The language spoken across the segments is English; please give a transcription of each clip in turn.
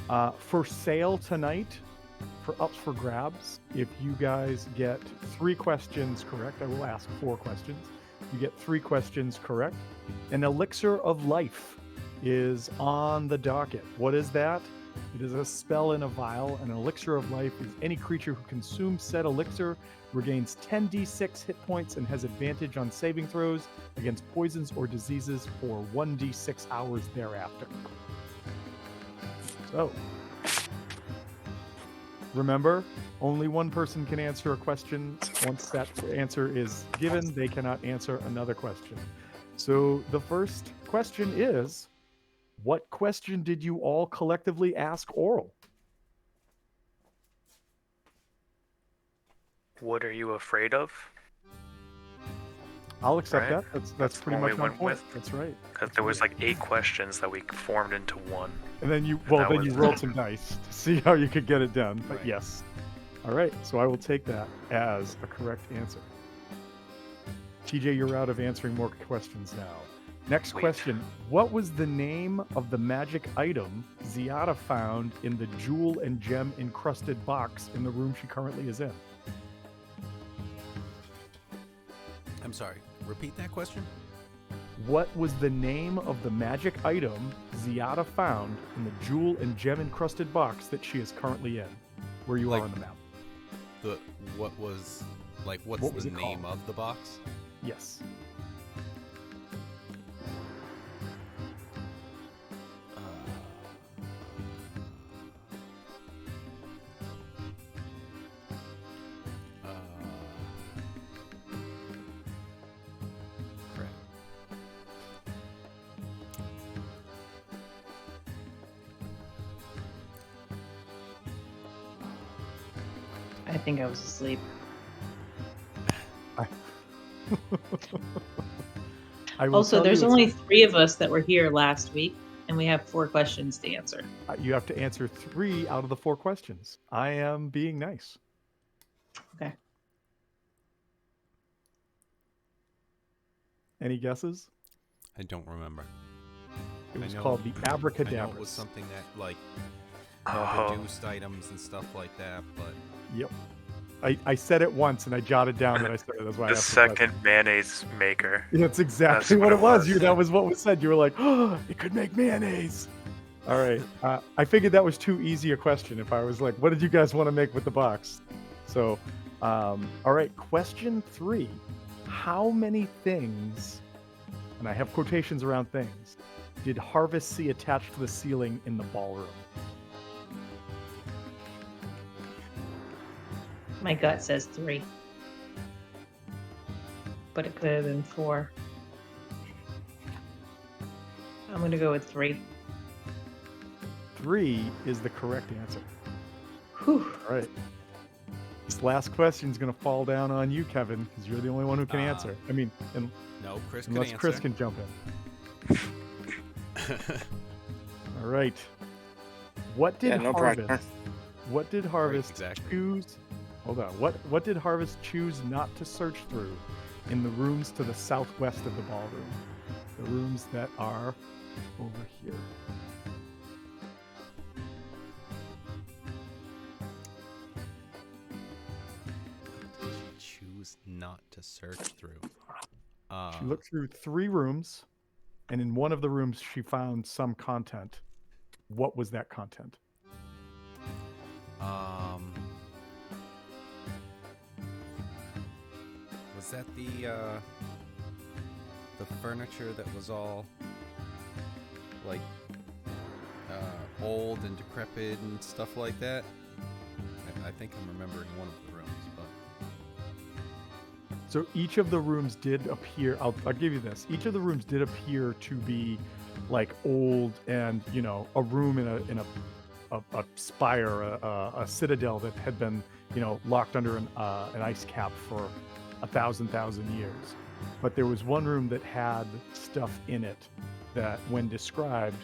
For sale tonight, for ups for grabs, if you guys get 3 questions correct, I will ask 4 questions. You get 3 questions correct. An elixir of life is on the docket. What is that? It is a spell in a vial. An elixir of life is any creature who consumes said elixir regains 10d6 hit points and has advantage on saving throws against poisons or diseases for 1d6 hours thereafter. So, remember, only one person can answer a question. Once that answer is given, they cannot answer another question. So the first question is, what question did you all collectively ask Oral? What are you afraid of? I'll accept Right. that. That's pretty the one much we on went point. with. That's right. Because there was like 8 questions that we formed into one. And then you that you was- rolled some dice to see how you could get it done. But Right. yes. All right. So I will take that as a correct answer. TJ, you're out of answering more questions now. Next Sweet. question. What was the name of the magic item Ziada found in the jewel and gem encrusted box in the room she currently is in? I'm sorry. Repeat that question. What was the name of the magic item Ziada found in the jewel and gem encrusted box that she is currently in? Where you are on the map. What's What was the it name called? of the box? Yes. Crap. I think I was asleep. I will Also, tell there's you only 3 of us that were here last week, and we have 4 questions to answer. you have to answer 3 out of the 4 questions. I am being nice. Okay. Any guesses? I don't remember. It was I know- called the I know abracadabra. it was something that like Oh. produced items and stuff like that, but Yep. I said it once and I jotted down that I said it. That's why I The asked the question. second mayonnaise maker. That's exactly That's what what it it was. was. That was what was said. You were like, oh, it could make mayonnaise. All right. I figured that was too easy a question. If I was like, what did you guys want to make with the box? So, all right. Question 3. How many things, and I have quotations around things, did Harvest see attached to the ceiling in the ballroom? My gut says 3. But it could have been 4. I'm going to go with 3. 3 is the correct answer. Whew. All right. This last question is going to fall down on you, Kevin, because you're the only one who can answer. I mean, no, Chris can unless answer. Chris can jump in. All right. What did no Harvest? pressure. What did Harvest exactly. choose? Hold on. What did Harvest choose not to search through in the rooms to the southwest of the ballroom? The rooms that are over here. Choose not to search through. She looked through 3 rooms, and in one of the rooms she found some content. What was that content? Was that the furniture that was all like old and decrepit and stuff like that? I think I'm remembering one of the rooms, but So each of the rooms did appear. I'll give you this. Each of the rooms did appear to be like old and a room in a spire, a citadel that had been locked under an ice cap for 1,000 years. But there was one room that had stuff in it that, when described,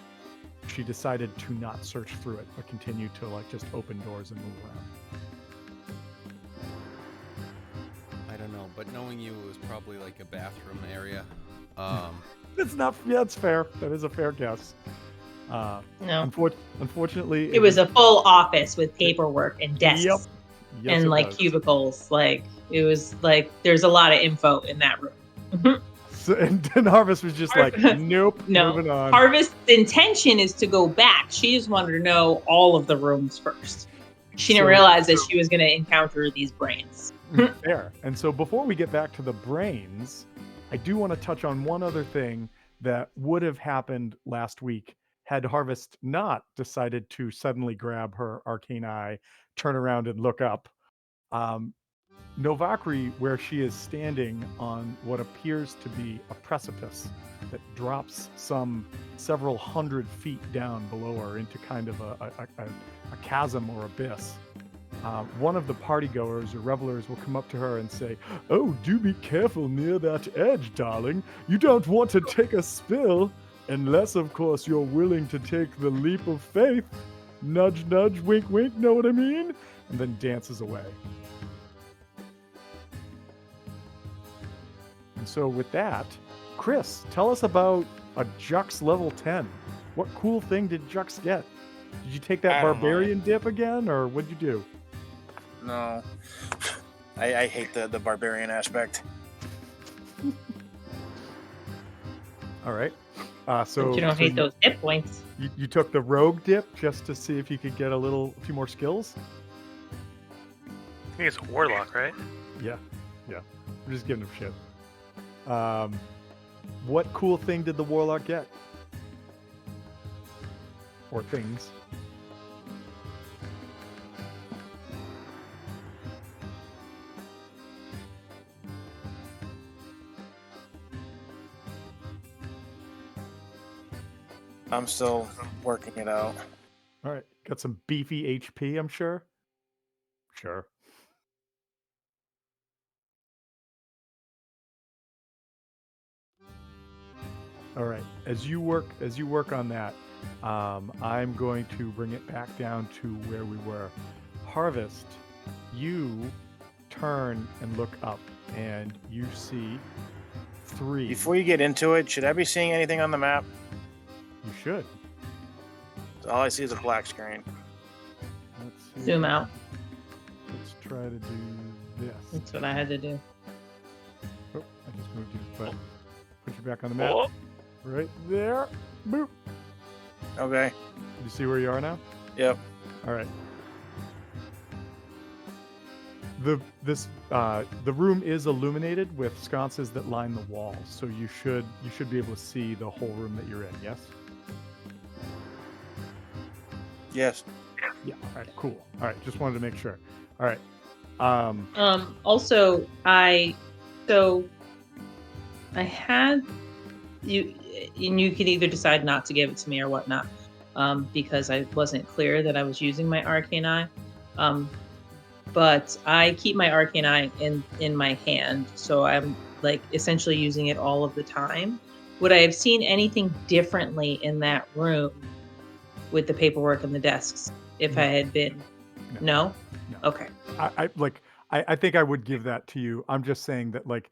she decided to not search through it, but continue to just open doors and move around. I don't know. But knowing you, it was probably like a bathroom area. It's not. Yeah, it's fair. That is a fair guess. Uh, No. Unfortunately, It was a full office with paperwork and desks Yep. Yes, and it like was. cubicles. Like it was like there's a lot of info in that room. So, and Harvest was just like, nope, No. moving on. Harvest's intention is to go back. She just wanted to know all of the rooms first. She didn't realize that she was going to encounter these brains. Fair. And so before we get back to the brains, I do want to touch on one other thing that would have happened last week had Harvest not decided to suddenly grab her arcane eye, turn around and look up. Novakri, where she is standing on what appears to be a precipice that drops some several hundred feet down below her into kind of a chasm or abyss. One of the partygoers or revelers will come up to her and say, "Oh, do be careful near that edge, darling. You don't want to take a spill, unless, of course, you're willing to take the leap of faith. Nudge, nudge, wink, wink, know what I mean?" And then dances away. And so with that, Chris, tell us about a Jux level 10. What cool thing did Jux get? Did you take that I don't know. barbarian dip again, or what'd you do? No. I hate the barbarian aspect. All right. So But you don't hate those hit points. You took the rogue dip just to see if you could get a few more skills? I think it's a warlock, right? Yeah. I'm just giving him shit. What cool thing did the warlock get? Or things? I'm still working it out. All right. Got some beefy HP, I'm sure. Sure. All right. As you work on that, I'm going to bring it back down to where we were. Harvest, you turn and look up, and you see 3. Before you get into it, should I be seeing anything on the map? You should. All I see is a black screen. Let's see. Zoom out. Let's try to do this. That's what I had to do. Oh, I just moved you, but put you back on the map. Oh. Right there. Boop. Okay. You see where you are now? Yep. All right. The room is illuminated with sconces that line the walls, so you should be able to see the whole room that you're in. Yes. Yes. Yeah. All right. Cool. All right. Just wanted to make sure. All right. Also, I had you, and you can either decide not to give it to me or whatnot, because I wasn't clear that I was using my arcane eye. But I keep my arcane eye in my hand, so I'm like essentially using it all of the time. Would I have seen anything differently in that room with the paperwork and the desks if I had been? No? Okay. I think I would give that to you. I'm just saying that like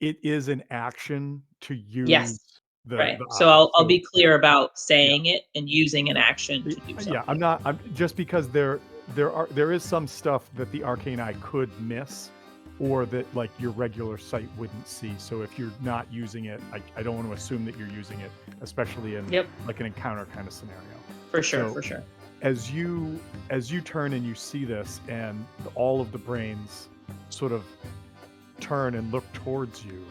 it is an action to use. Yes. The, right. the So eye. I'll be clear about saying it and using an action to do something. Yeah, I'm just because there is some stuff that the arcane eye could miss, or that like your regular sight wouldn't see. So if you're not using it, I don't want to assume that you're using it, especially in like an encounter kind of scenario. For sure, So, for sure. As you turn and you see this, and all of the brains sort of turn and look towards you,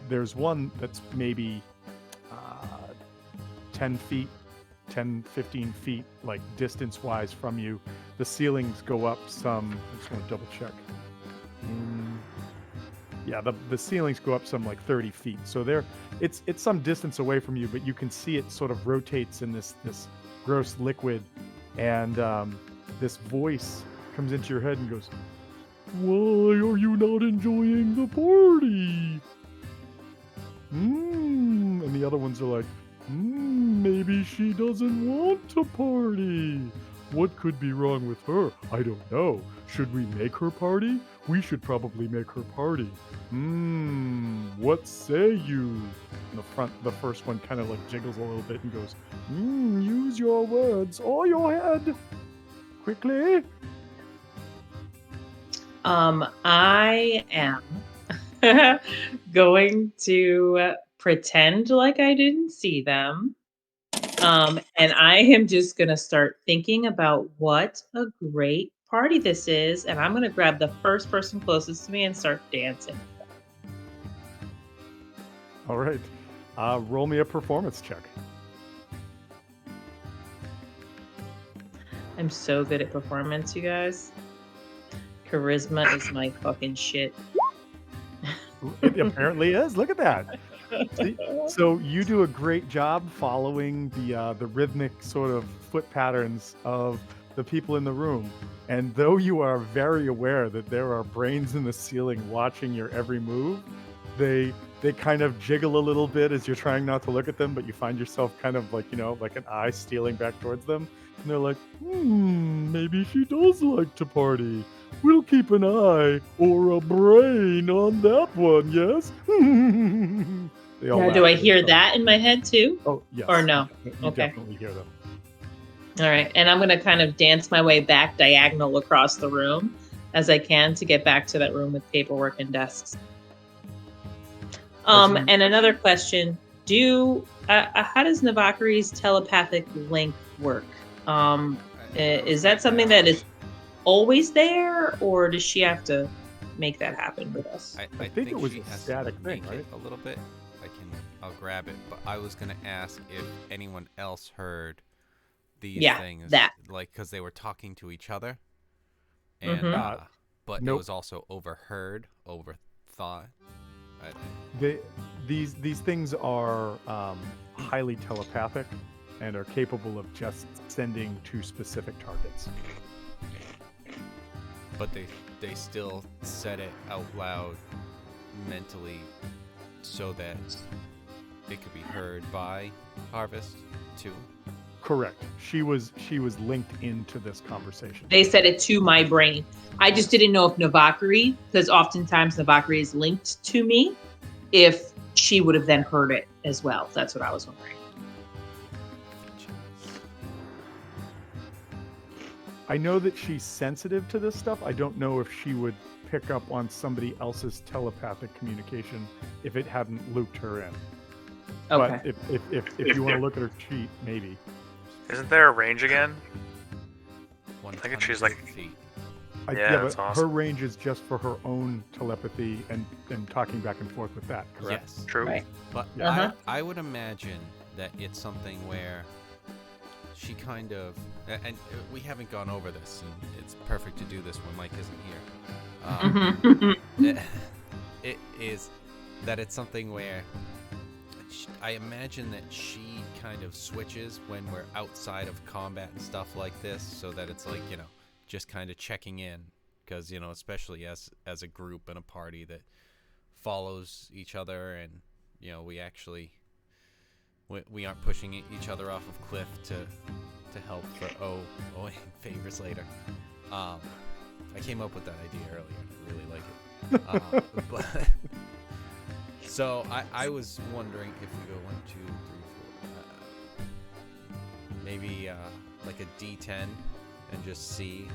there's one that's maybe 10 feet, 15 feet, like distance-wise from you. The ceilings go up some. I just want to double check. Yeah, the ceilings go up some like 30 feet. So it's some distance away from you, but you can see it sort of rotates in this gross liquid, and this voice comes into your head and goes, "Why are you not enjoying the party?" And the other ones are like, maybe she doesn't want to party. What could be wrong with her? I don't know. Should we make her party? We should probably make her party. What say you? The first one kind of like jiggles a little bit and goes, use your words or your head. Quickly. I am going to pretend like I didn't see them. And I am just going to start thinking about what a great party this is. And I'm going to grab the first person closest to me and start dancing. All right. Roll me a performance check. I'm so good at performance, you guys. Charisma is my fucking shit. It apparently is. Look at that. See? So you do a great job following the rhythmic sort of foot patterns of the people in the room. And though you are very aware that there are brains in the ceiling watching your every move, they kind of jiggle a little bit as you're trying not to look at them, but you find yourself kind of like, like an eye stealing back towards them. And they're like, maybe she does like to party. We'll keep an eye or a brain on that one, yes? They all Now, laugh do I at hear themselves. that in my head too? Oh, yes. Or no? You Okay. definitely hear them. All right. And I'm going to kind of dance my way back diagonal across the room as I can to get back to that room with paperwork and desks. And another question, how does Navakari's telepathic link work? Is that something that is always there, or does she have to make that happen with us? I think it was she a has to static thing, make right? it a little bit. I'll grab it, but I was gonna ask if anyone else heard these things, like because they were talking to each other, and but Nope. it was also overthought. These things are highly telepathic and are capable of just sending to specific targets. But they still said it out loud mentally so that it could be heard by Harvest too. Correct. She was linked into this conversation. They said it to my brain. I just didn't know if Navakari, because oftentimes Navakari is linked to me, if she would have then heard it as well. That's what I was wondering. I know that she's sensitive to this stuff. I don't know if she would pick up on somebody else's telepathic communication if it hadn't looped her in. Okay. But if you want to look at her sheet, maybe. Isn't there a range again? I think she's like- feet. Yeah, that's but awesome. her range is just for her own telepathy and talking back and forth with that, correct? Yes, True. Right. but Uh-huh. I would imagine that it's something where she kind of, and we haven't gone over this, and it's perfect to do this when Mike isn't here. It is that it's something where I imagine that she kind of switches when we're outside of combat and stuff like this, so that it's like, just kind of checking in, because especially as a group and a party that follows each other, and we actually we aren't pushing each other off of cliff to help for owing favors later. I came up with that idea earlier and I really like it. But so I was wondering if we go 1, 2, 3, 4, maybe like a D10 and just see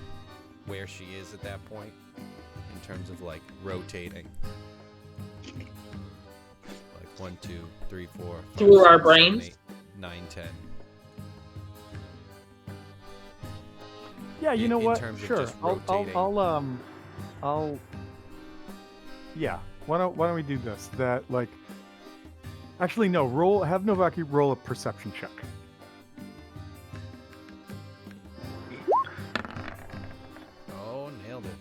where she is at that point in terms of like rotating. Like 1, 2, 3, 4. 5, Through 6, our 7, brains? 8, 9, 10. Yeah, you know in what? terms of Sure. just rotating. Yeah. Why don't we do this? That actually no. Have Novaki roll a perception check. Oh, nailed it.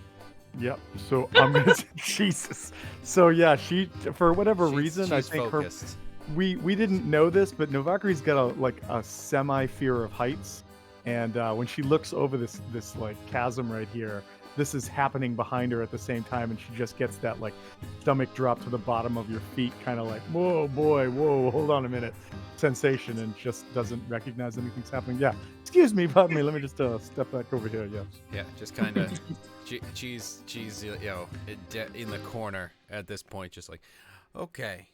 Yep. So I'm gonna say, Jesus. So yeah, she for whatever reason I she's think focused. we didn't know this, but Novakari's got a semi fear of heights, and when she looks over this chasm right here, this is happening behind her at the same time, and she just gets that like stomach drop to the bottom of your feet, kind of like, whoa, boy, whoa, hold on a minute, sensation, and just doesn't recognize anything's happening. Yeah, excuse me, pardon me. Let me just step back over here. Yeah. Yeah, just kind of, she's in the corner at this point, just like, okay.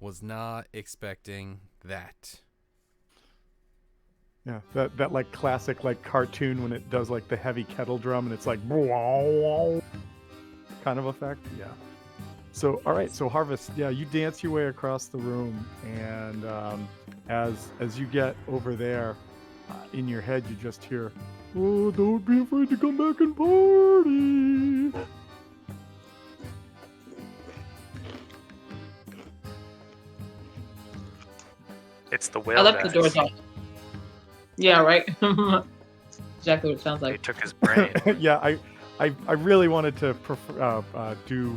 Was not expecting that. Yeah, that like classic like cartoon when it does like the heavy kettle drum and it's like kind of effect. Yeah. So all right, so Harvest, yeah, you dance your way across the room, and as you get over there, in your head you just hear, "Oh, don't be afraid to come back and party." It's the whale. I left the guys. doors off. Yeah, right. Exactly what it sounds He like. took his brain. Yeah, I really wanted to do,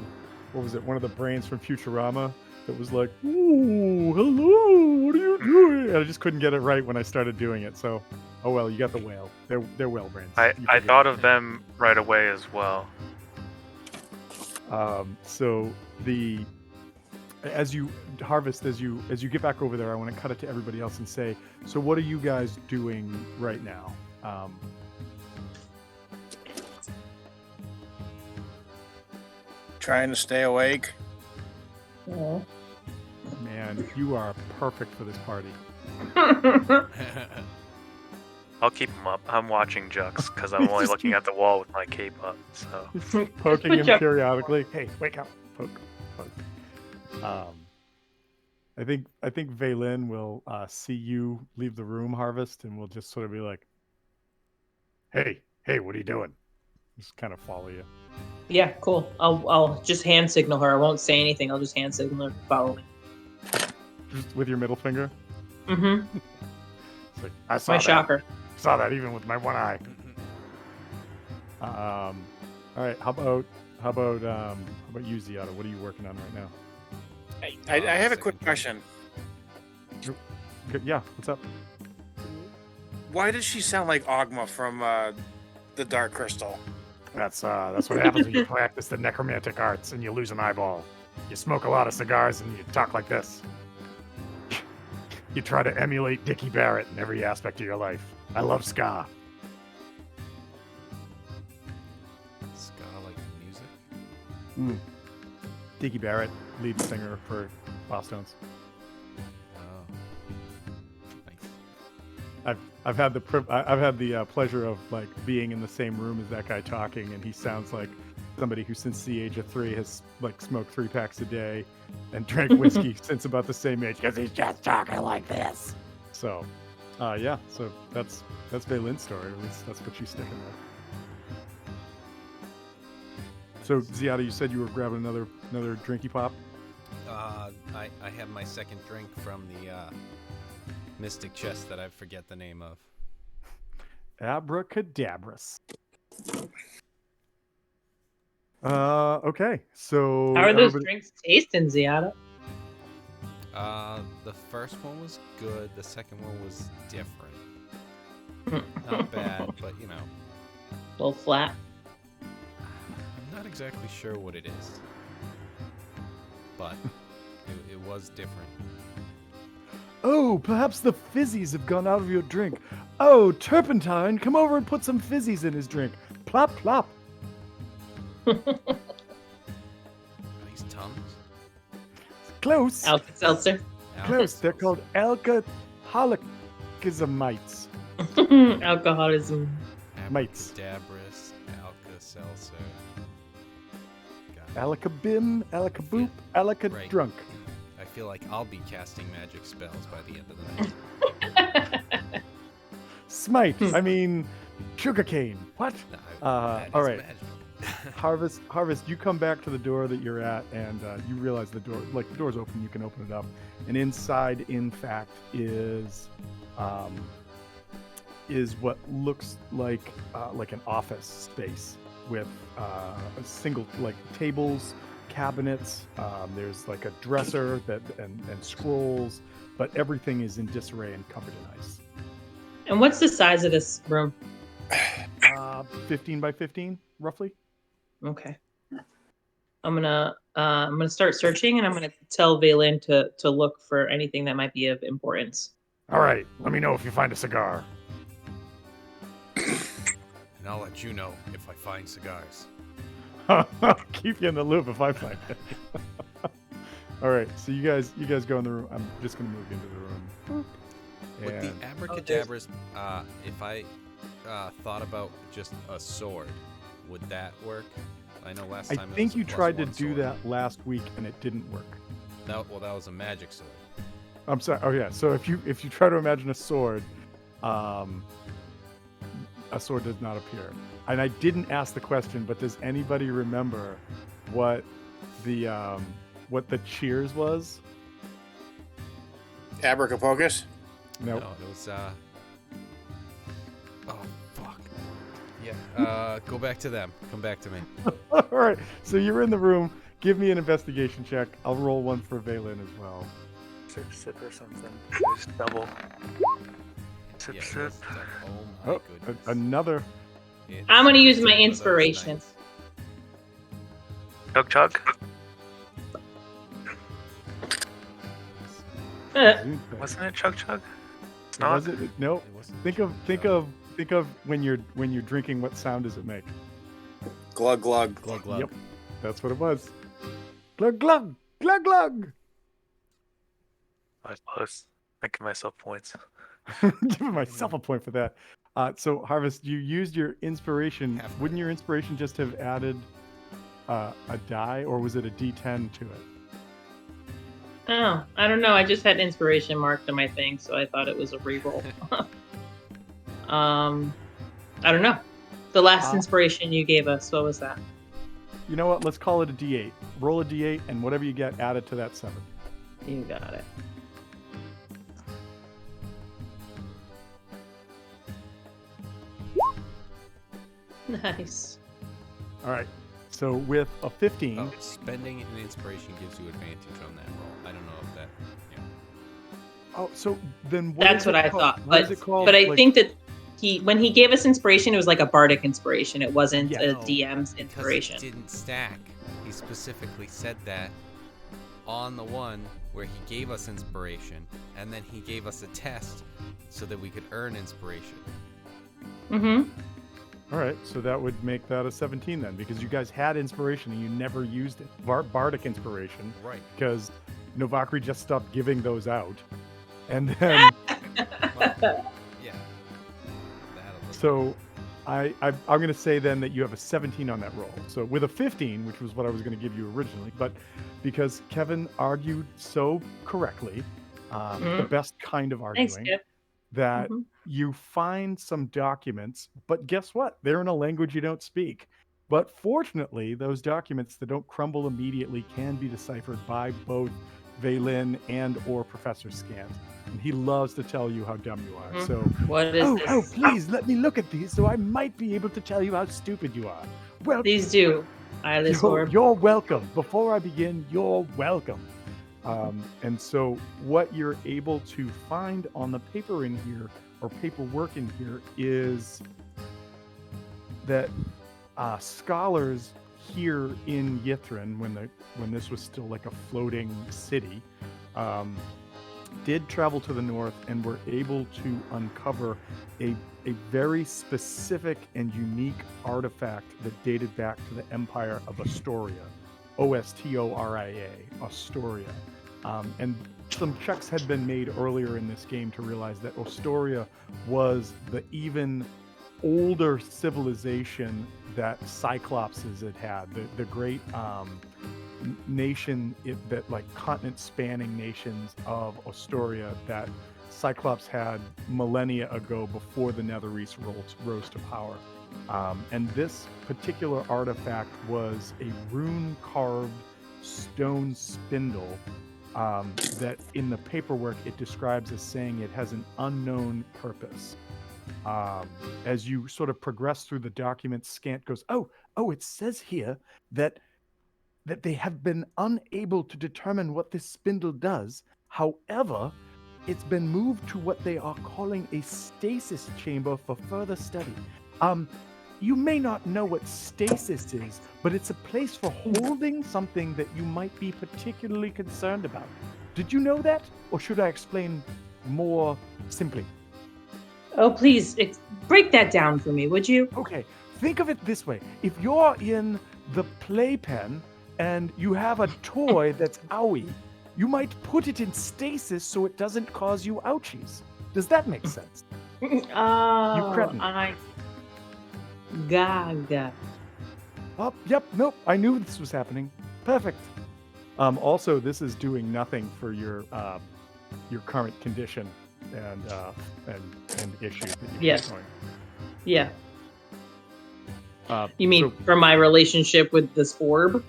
what was it, one of the brains from Futurama that was like, "Ooh, hello, what are you doing?" And I just couldn't get it right when I started doing it. So, oh well, you got the whale. They're whale brains. I thought of them right away as well. So as you Harvest, as you get back over there, I want to cut it to everybody else and say, so what are you guys doing right now? Trying to stay awake. Aw. Man, you are perfect for this party. I'll keep him up. I'm watching Jux because I'm only looking at the wall with my cape up. So Poking him Yeah. periodically. Hey, wake up! Poke. I think Vaylin will see you leave the room, Harvest, and will just sort of be like, "Hey, what are you doing?" Just kind of follow you. Yeah, cool. I'll just hand signal her. I won't say anything. I'll just hand signal her to follow me. Just with your middle finger. Mm-hmm. It's like, I saw My that. shocker. Saw that even with my one eye. All right. How about you, Ziada? What are you working on right now? I have a quick second question. Good. Yeah. What's up? Why does she sound like Ogma from the Dark Crystal? That's what happens when you practice the necromantic arts and you lose an eyeball. You smoke a lot of cigars and you talk like this. You try to emulate Dickie Barrett in every aspect of your life. I love ska. Ska like music? Dickie Barrett, lead singer for Bosstones. Oh. Nice. I've had the pleasure of like being in the same room as that guy talking, and he sounds like somebody who since the age of 3 has like smoked 3 packs a day and drank whiskey since about the same age because he's just talking like this. So, yeah. So that's Vaylin's story. At least that's what she's sticking with. So Ziada, you said you were grabbing another drinky pop. I have my second drink from the mystic chest that I forget the name of. Abracadabras. Okay. So How are those everybody- drinks tasting, Ziada? The first one was good. The second one was different. Not bad, but you know, A little flat. I'm not exactly sure what it is, but it was different. Oh, perhaps the fizzies have gone out of your drink. Oh, Turpentine, come over and put some fizzies in his drink. Plop, plop. Are these Tums? Close. Alka-Seltzer. Close. They're called alcoholicizamites. Alcoholism. Mates. Abracadabras, Alka-Seltzer. Got it. Alakabim, alakaboop, alakadrunk. I feel like I'll be casting magic spells by the end of the night. Smite. I mean, sugarcane. What? No, that all is right. magical. Harvest, you come back to the door that you're at, and you realize the door's open. You can open it up, and inside, in fact, is what looks like an office space with a single like tables, cabinets. There's like a dresser and scrolls, but everything is in disarray and covered in ice. And what's the size of this room? 15 by 15, roughly. Okay. I'm gonna start searching, and I'm gonna tell Valen to look for anything that might be of importance. All right. Let me know if you find a cigar. And I'll let you know if I find cigars. I'll keep you in the loop if I find it. All right. So you guys go in the room. I'm just gonna move you into the room. With the And abracadabras, if I thought about just a sword, would that work? I know last I time it think was a you plus tried to one do sword. that last week and it didn't work. That was a magic sword. I'm sorry. Oh yeah. So if you try to imagine a sword does not appear. And I didn't ask the question, but does anybody remember what the cheers was? Abracapocus. No. No, it was oh fuck. Yeah. Go back to them. Come back to me. All right. So you're in the room. Give me an investigation check. I'll roll one for Valen as well. Sip or something. Just double. Sip, Yeah, it sip. was double. Oh my goodness. Another. It's I'm gonna use one my of those inspiration. nights. Chug, chug. Wasn't it chug, chug? It's not. Was it? No. It wasn't Think chug. of when you're drinking. What sound does it make? Glug glug. Glug glug. Yep. That's what it was. Glug glug glug glug. I was close. I give myself points. Giving myself a point for that. So Harvest, you used your inspiration. Half Wouldn't your inspiration just have added a die, or was it a D10 to it? Oh, I don't know. I just had inspiration marked on my thing, so I thought it was a reroll. I don't know. The last inspiration you gave us, what was that? You know what? Let's call it a D8. Roll a D8, and whatever you get, add it to that 7. You got it. Nice. All right. So with a 15, Oh, spending an inspiration gives you advantage on that roll. I don't know if that. Yeah. so then That's what I thought. What is it called? But I Like- think that when he gave us inspiration, it was like a bardic inspiration. It wasn't Yeah. a No, DM's Because inspiration. it didn't stack. He specifically said that on the one where he gave us inspiration, and then he gave us a test so that we could earn inspiration. Mm-hmm. All right, so that would make that a 17 then, because you guys had inspiration and you never used it. Bardic inspiration, Right. because Novakri just stopped giving those out. And then, Well, yeah. so I'm going to say then that you have a 17 on that roll. So with a 15, which was what I was going to give you originally, but because Kevin argued so correctly, the best kind of Thanks, arguing, Kip. that Mhm. you find some documents, but guess what? They're in a language you don't speak. But fortunately, those documents that don't crumble immediately can be deciphered by both Valen and or Professor Scant. And he loves to tell you how dumb you are. Mhm. So, What is this? please let me look at these so I might be able to tell you how stupid you are. Well, These do. Eyeless orb. you're welcome. Before I begin, you're welcome. And so what you're able to find on the paper in here, or paperwork in here, is that scholars here in Yithrin, when this was still like a floating city, did travel to the north and were able to uncover a very specific and unique artifact that dated back to the Empire of Astoria. Ostoria, Astoria. And some checks had been made earlier in this game to realize that Astoria was the even older civilization that Cyclopses had. The great nation, that like continent-spanning nations of Astoria that Cyclops had millennia ago before the Netherese rose to power. And this particular artifact was a rune-carved stone spindle that in the paperwork it describes as saying it has an unknown purpose. As you sort of progress through the document, Scant goes, oh, it says here that they have been unable to determine what this spindle does. However, it's been moved to what they are calling a stasis chamber for further study. you may not know what stasis is, but it's a place for holding something that you might be particularly concerned about. Did you know that? Or should I explain more simply? Oh, please break that down for me, would you? Okay, think of it this way. If you're in the playpen and you have a toy that's owie, you might put it in stasis so it doesn't cause you ouchies. Does that make sense? Oh, cretin. Gaga. Oh, yep, nope. I knew this was happening. Perfect. Also, this is doing nothing for your current condition and issue that you Yes. going. Yeah. You mean for my relationship with this orb?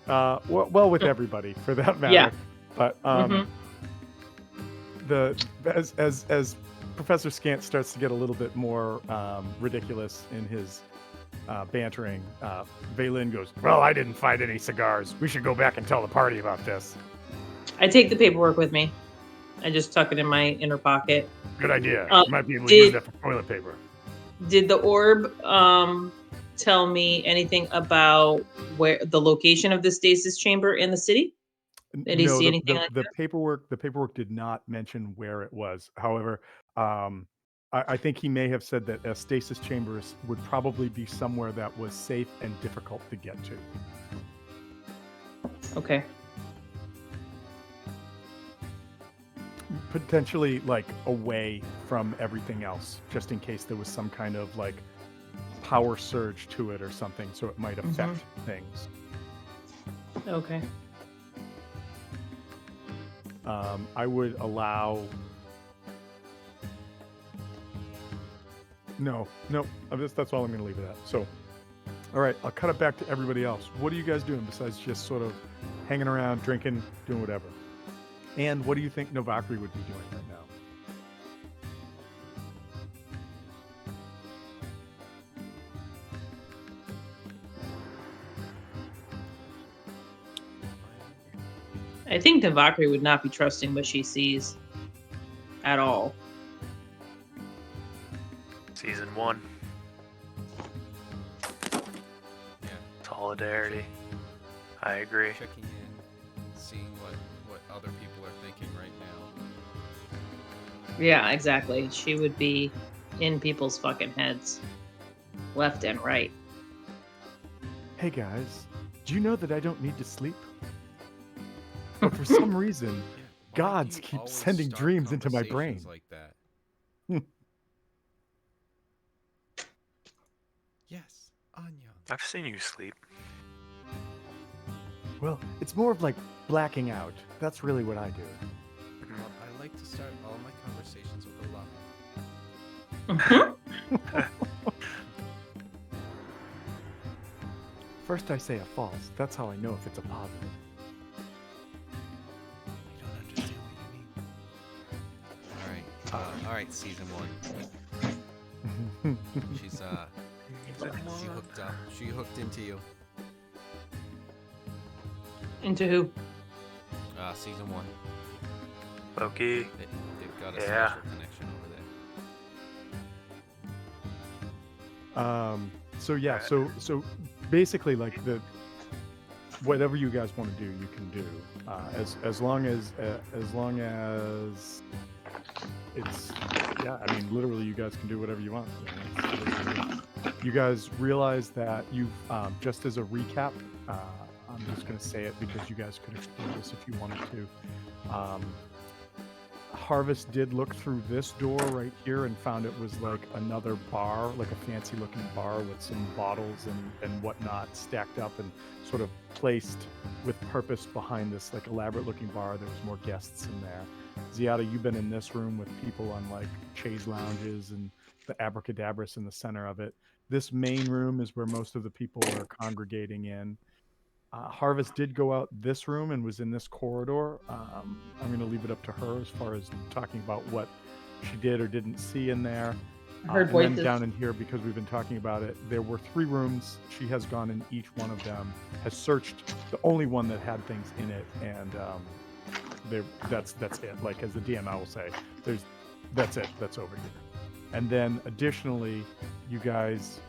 Well, with everybody for that matter. Yeah. But as Professor Scant starts to get a little bit more ridiculous in his bantering, Vaylin goes, "Well, I didn't find any cigars. We should go back and tell the party about this." I take the paperwork with me. I just tuck it in my inner pocket. Good idea. You might be able to use that for toilet paper. Did the orb tell me anything about where the location of the stasis chamber in the city? Did he see anything like the paperwork did not mention where it was. However, I think he may have said that a stasis chamber would probably be somewhere that was safe and difficult to get to. Okay. Potentially like away from everything else, just in case there was some kind of like power surge to it or something, so it might affect things. Okay. I would allow. No, that's all I'm going to leave it at. So, all right, I'll cut it back to everybody else. What are you guys doing besides just sort of hanging around, drinking, doing whatever? And what do you think Novakri would be doing right now? I think Devakri would not be trusting what she sees at all. Season 1. Yeah. Solidarity. I agree. Checking in, seeing what other people are thinking right now. Yeah, exactly. She would be in people's fucking heads, left and right. Hey guys, do you know that I don't need to sleep? But for some reason, Yeah, why do gods you keep always sending start dreams into my brain. conversations like that? Yes, Anya. I've seen you sleep. Well, it's more of like blacking out. That's really what I do. I like to start all my conversations with a lie. First I say a false. That's how I know if it's a positive. I don't understand what you mean. All right, season 1. She's she hooked up. She hooked into you. Into who? Season 1. Loki. They've got a Yeah. special connection over there. So yeah, so basically like whatever you guys want to do, you can do. As long as it's I mean literally you guys can do whatever you want. You guys realize that you've just as a recap, I'm just going to say it because you guys could explore this if you wanted to. Harvest did look through this door right here and found it was like another bar, like a fancy looking bar with some bottles and whatnot stacked up and sort of placed with purpose behind this like elaborate looking bar. There was more guests in there. Ziada, you've been in this room with people on like chaise lounges and the abracadabras in the center of it. This main room is where most of the people are congregating in. Harvest did go out this room and was in this corridor. I'm going to leave it up to her as far as talking about what she did or didn't see in there. Heard and voices. then down in here, because we've been talking about it, there were 3 rooms. She has gone in each one of them, has searched the only one that had things in it, and that's it. Like as the DM, I will say, that's it. That's over here. And then additionally, you guys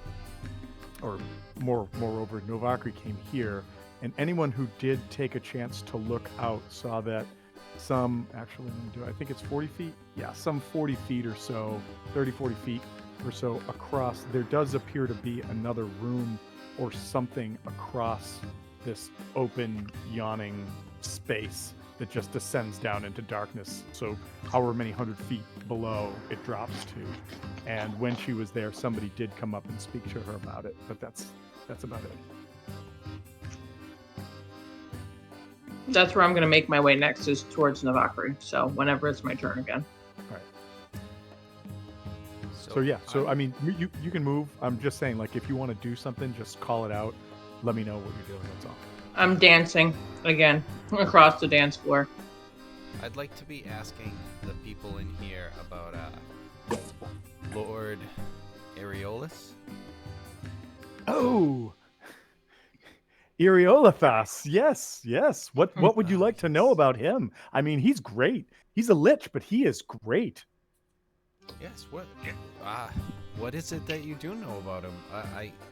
or moreover, Novakri came here, and anyone who did take a chance to look out saw that actually, let me do it. I think it's 40 feet. Yeah, some 40 feet or so, 30, 40 feet or so across. There does appear to be another room or something across this open, yawning space that just descends down into darkness. So however many 100 feet below it drops to. And when she was there, somebody did come up and speak to her about it, but that's about it. That's where I'm going to make my way next, is towards Navakri. So whenever it's my turn again. All right. So yeah, I mean, you can move. I'm just saying, like, if you want to do something, just call it out. Let me know what you're doing. That's all. I'm dancing again across the dance floor. I'd like to be asking the people in here about Lord Areolus. Oh, Eriolathas. Yes. What would you like to know about him? I mean, he's great. He's a lich, but he is great. Yes. What is it that you do know about him?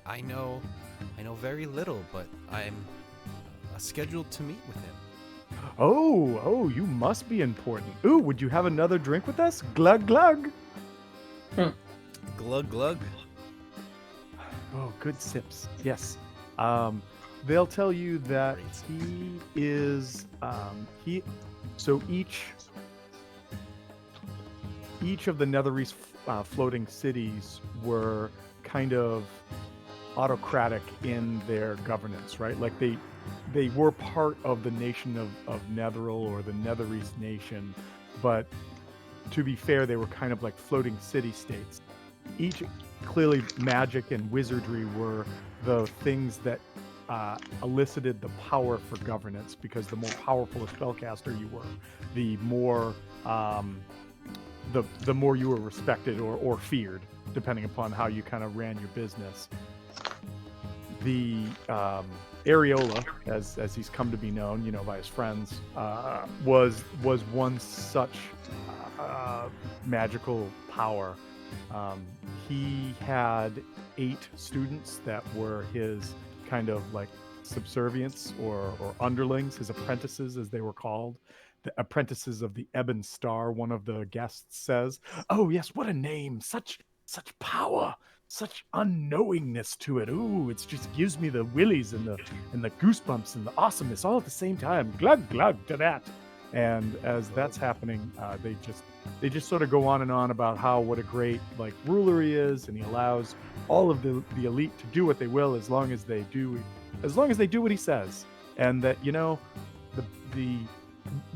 I know very little, but I'm scheduled to meet with him. Oh, you must be important. Ooh, would you have another drink with us? Glug glug. Glug glug. Oh, good sips. Yes. They'll tell you that he is so each of the Netherese floating cities were kind of autocratic in their governance, right? Like they were part of the nation of Netheril, or the Netherese nation, but to be fair, they were kind of like floating city-states. Each, clearly, magic and wizardry were the things that elicited the power for governance, because the more powerful a spellcaster you were, the more the more you were respected or feared, depending upon how you kind of ran your business. The Areola, as he's come to be known, by his friends, was one such magical power. He had 8 students that were his kind of like subservients or underlings, his apprentices, as they were called. The apprentices of the Ebon Star, one of the guests says. Oh yes, what a name! Such power, such unknowingness to it. Ooh, it just gives me the willies and the goosebumps and the awesomeness all at the same time. Glug glug to that. And as that's happening, they just sort of go on and on about what a great like ruler he is, and he allows all of the elite to do what they will as long as they do what he says. And that the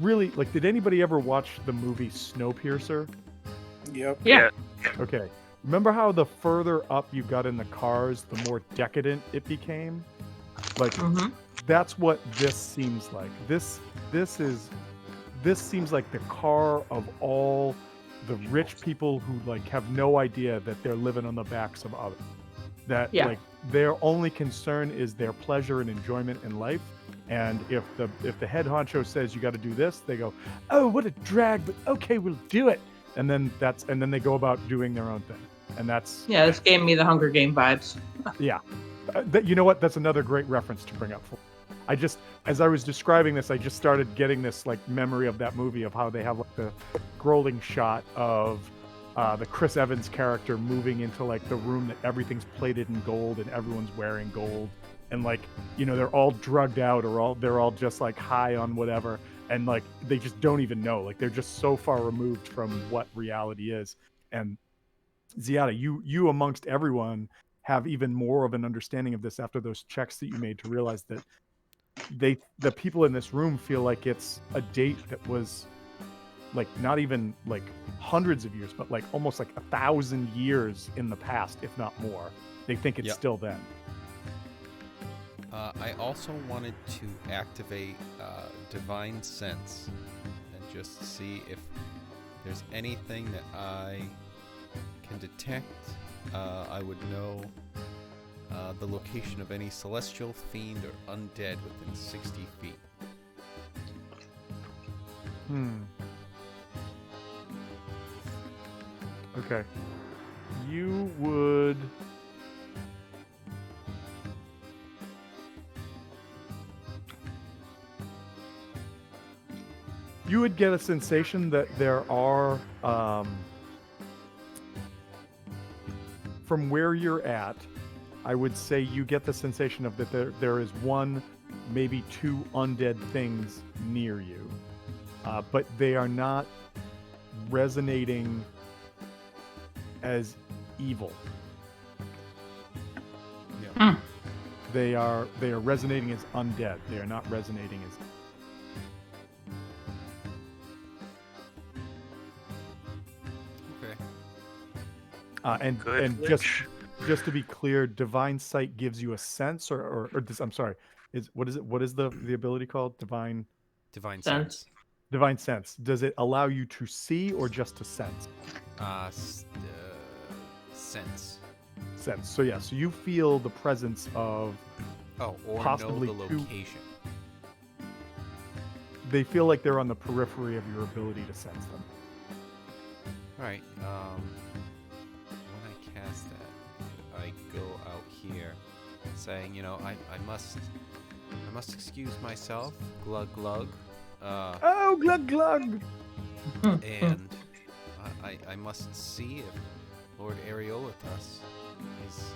really, like, did anybody ever watch the movie Snowpiercer? Yep. Yeah. Okay. Remember how the further up you got in the cars, the more decadent it became? Like, that's what this seems like. This seems like the car of all the rich people who like have no idea that they're living on the backs of others. That like their only concern is their pleasure and enjoyment in life. And if the head honcho says you got to do this, they go, "Oh, what a drag, but okay, we'll do it." And then they go about doing their own thing. And that's this gave me the Hunger Game vibes. Yeah. You know what? That's another great reference to bring up. As I was describing this, I just started getting this like memory of that movie, of how they have like the scrolling shot of the Chris Evans character moving into like the room that everything's plated in gold and everyone's wearing gold. And like, they're all drugged out, or they're all just like high on whatever. And like, they just don't even know. Like, they're just so far removed from what reality is. And Ziada, you amongst everyone have even more of an understanding of this after those checks that you made, to realize that the people in this room feel like it's a date that was like not even like hundreds of years, but like almost like 1,000 years in the past, if not more. They think it's still then. I also wanted to activate Divine Sense and just see if there's anything that I can detect. I would know the location of any celestial, fiend, or undead within 60 feet. Okay. You would... you would get a sensation that there are, from where you're at, I would say you get the sensation of that there is one, maybe two undead things near you, but they are not resonating as evil. Yeah. They are resonating as undead. They are not resonating as. Okay. And Good and glitch. just to be clear, divine sight gives you a sense, or this, I'm sorry, what is it? What is the ability called? Divine Divine Sense. sense. divine sense. Does it allow you to see or just to sense? Sense. Sense. So yeah, so you feel the presence of. Oh, or Possibly know the two- location. They feel like they're on the periphery of your ability to sense them. All right. When I cast that, I go out here, saying, I must excuse myself. Glug glug. Oh, glug glug! And I must see if Lord Areolatus is.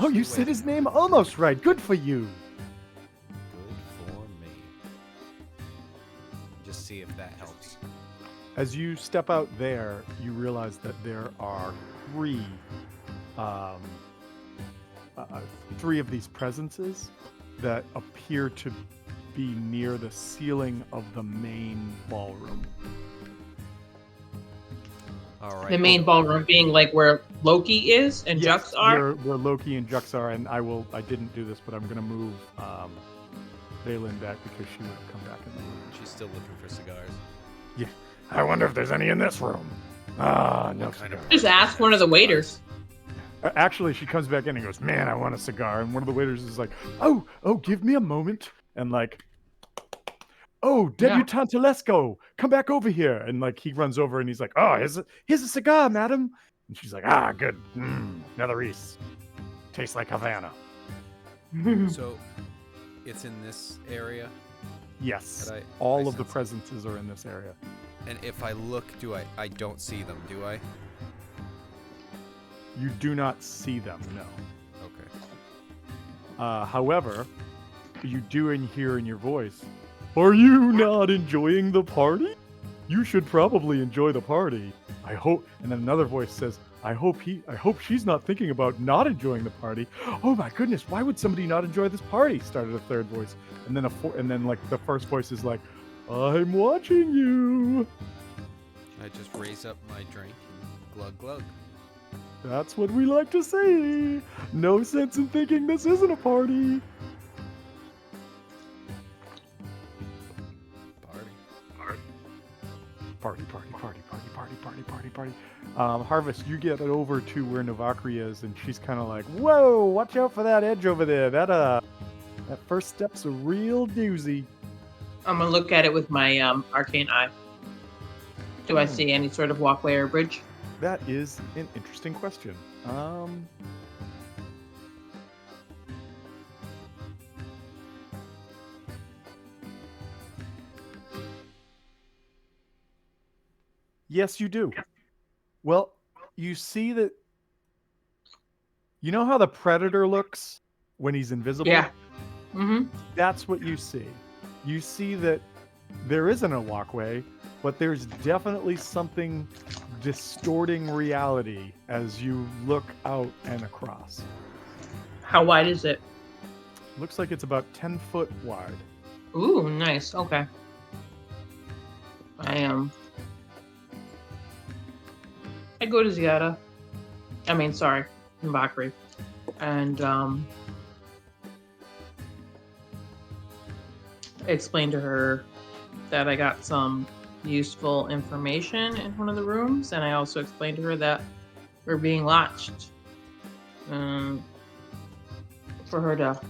Oh, you said his name almost right. Good for you. Good for me. Just see if that helps. As you step out there, you realize that there are three of these presences that appear to be near the ceiling of the main ballroom. All right. The main ballroom being like where Loki is and Yes, Jux are. where Loki and Jux are, and I didn't do this, but I'm going to move Valen back because she would have come back in the room. She's still looking for cigars. I wonder if there's any in this room. Ah, no What kind of cigar. Just ask one of the waiters. Actually, she comes back in and goes, "Man, I want a cigar." And one of the waiters is like, "Oh, give me a moment." And like, "Oh, debutante Telesco, come back over here." And like, he runs over and he's like, "Oh, here's a cigar, madam." And she's like, "Ah, good. Another Reese. Tastes like Havana." So, it's in this area. Yes, But all I of the sense it. presences are in this area. And if I look, I don't see them, do I? You do not see them, no. Okay. However, you do hear in your voice, "Are you not enjoying the party? You should probably enjoy the party. I hope." And then another voice says, I hope she's not thinking about not enjoying the party. Oh my goodness, why would somebody not enjoy this party? Started a third voice. And then like the first voice is like, "I'm watching you." I just raise up my drink and glug glug. That's what we like to see. No sense in thinking this isn't a party. Party. Harvest, you get it over to where Navakri is, and she's kind of like, "Whoa, watch out for that edge over there. That first step's a real doozy." I'm gonna look at it with my arcane eye. Do I see any sort of walkway or bridge? That is an interesting question. Yes, you do. Well, you see that. You know how the predator looks when he's invisible? Yeah. Mm-hmm. That's what you see. You see that there isn't a walkway, but there's definitely something distorting reality as you look out and across. How wide is it? Looks like it's about 10 foot wide. Ooh, nice. Okay. I go to Ziada. Mbakri. And explain to her that I got some useful information in one of the rooms, and I also explained to her that we're being watched. For her to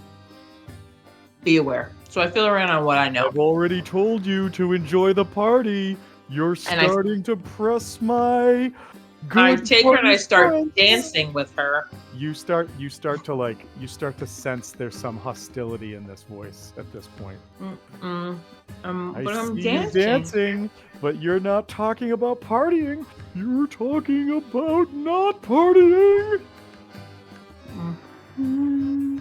be aware. So I fill her in on what I know. I've already told you to enjoy the party. You're starting to press my I Good take her and I start points. dancing with her. You start to sense there's some hostility in this voice at this point. But I'm see dancing. you dancing, but you're not talking about partying. You're talking about not partying. And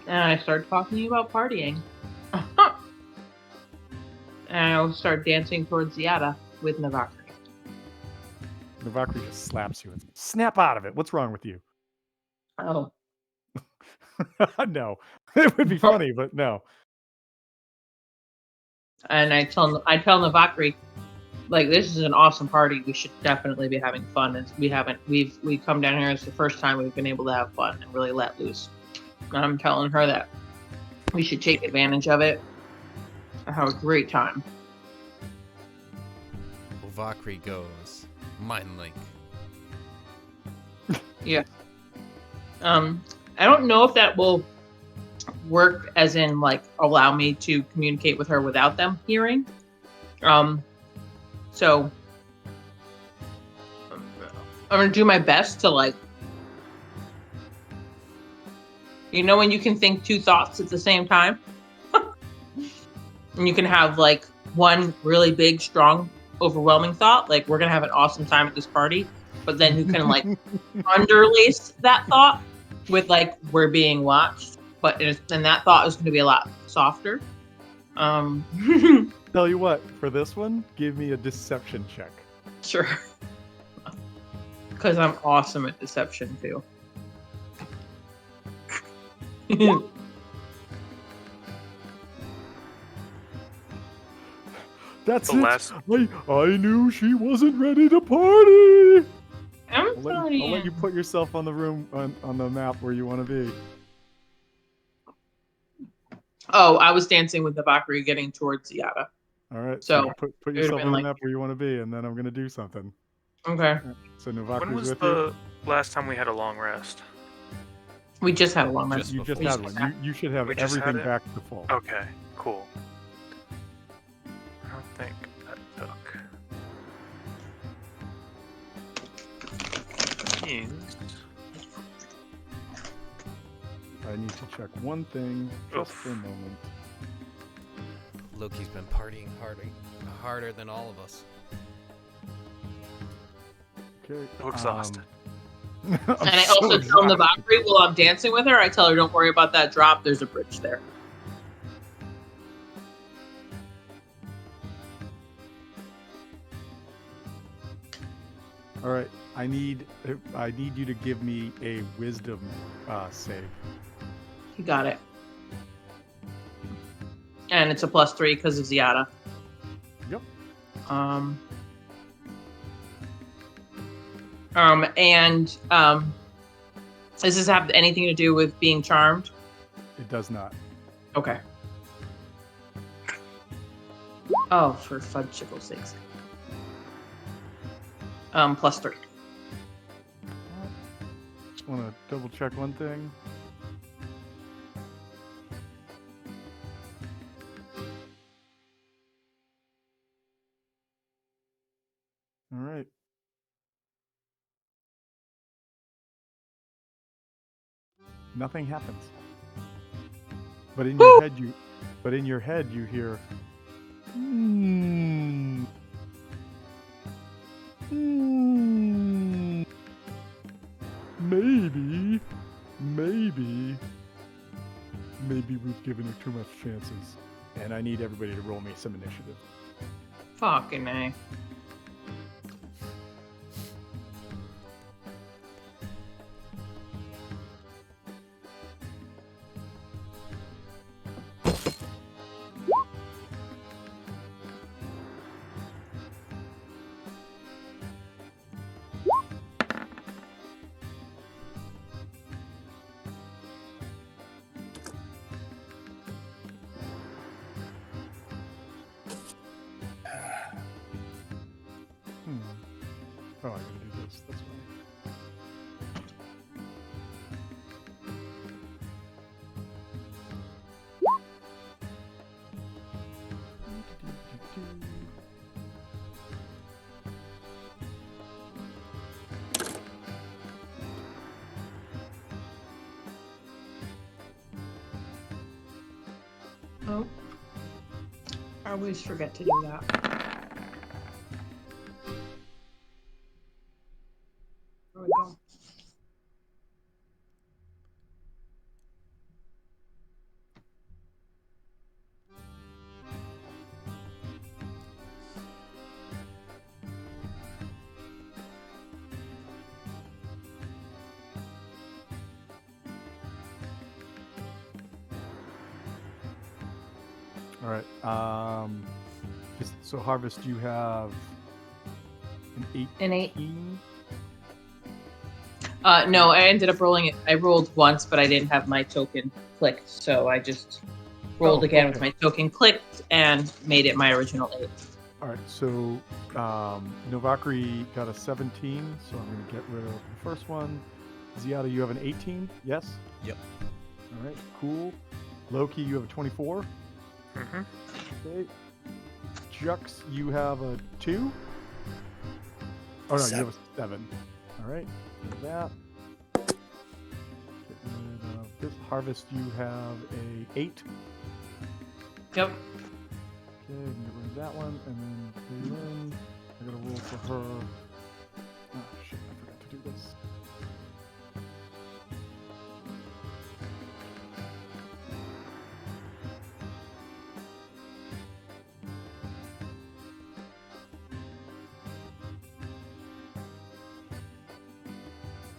I start talking about partying. And I'll start dancing towards Ziada with Navakri. Navakri just slaps you and snap out of it. What's wrong with you? Oh. No. It would be funny, but no. And I tell Navakri, like, this is an awesome party. We should definitely be having fun. We've come down here. It's the first time we've been able to have fun and really let loose. And I'm telling her that we should take advantage of it and have a great time. Vakri goes, Mind Link. Yeah. I don't know if that will work as in, like, allow me to communicate with her without them hearing. So I'm gonna do my best to, like, you know, when you can think two thoughts at the same time, and you can have, like, one really big, strong, overwhelming thought, like, we're gonna have an awesome time at this party, but then you can, like, underlace that thought with, like, we're being watched, and that thought is gonna be a lot softer. Tell you what, for this one, give me a deception check. Sure. Because I'm awesome at deception, too. That's The it. last- I knew she wasn't ready to party. I'm I'll let you put yourself on the room on the map where you want to be. Oh, I was dancing with the Valkyrie getting towards Ziada. All right. So, put would've yourself been on the like- map where you want to be, and then I'm gonna do something. Okay. So When Novakri's was with the last time we had a long rest? We just had a long rest. you. You just before. had one. You should have We just had everything it? back to full. Okay, cool. I don't think that took. Means I need to check one thing just Oof. for a moment. Loki's been partying harder than all of us. Okay. so exhausted. I'm And I so also tell the exhausted. Valkyrie while I'm dancing with her, I tell her, don't worry about that drop. There's a bridge there. All right. I need you to give me a wisdom save. You got it. And it's a +3 because of Ziada. Yep. Does this have anything to do with being charmed? It does not. Okay. Oh, for fudgesicle sakes. +3. Just want to double check one thing. All right. Nothing happens. But in your head you hear maybe we've given her too much chances. And I need everybody to roll me some initiative. Fucking A. Oh, I gotta do this. That's right. Oh. I always forget to do that. There we go. All right. So Harvest, you have an 18. An 8. No, I ended up rolling it. I rolled once, but I didn't have my token clicked, so I just rolled again with my token clicked and made it my original 8. All right. So Novakri got a 17, so I'm going to get rid of the first one. Ziada, you have an 18. Yes. Yep. All right. Cool. Loki, you have a 24. Mm-hmm. Okay. Jux, you have a 2. Oh no, 7. you have a 7. All right. Get that. Get rid of this. Harvest, you have a 8. Yep. Okay, I can get rid of that one, and then Kaylin, I gotta roll for her. Oh shit, I forgot to do this.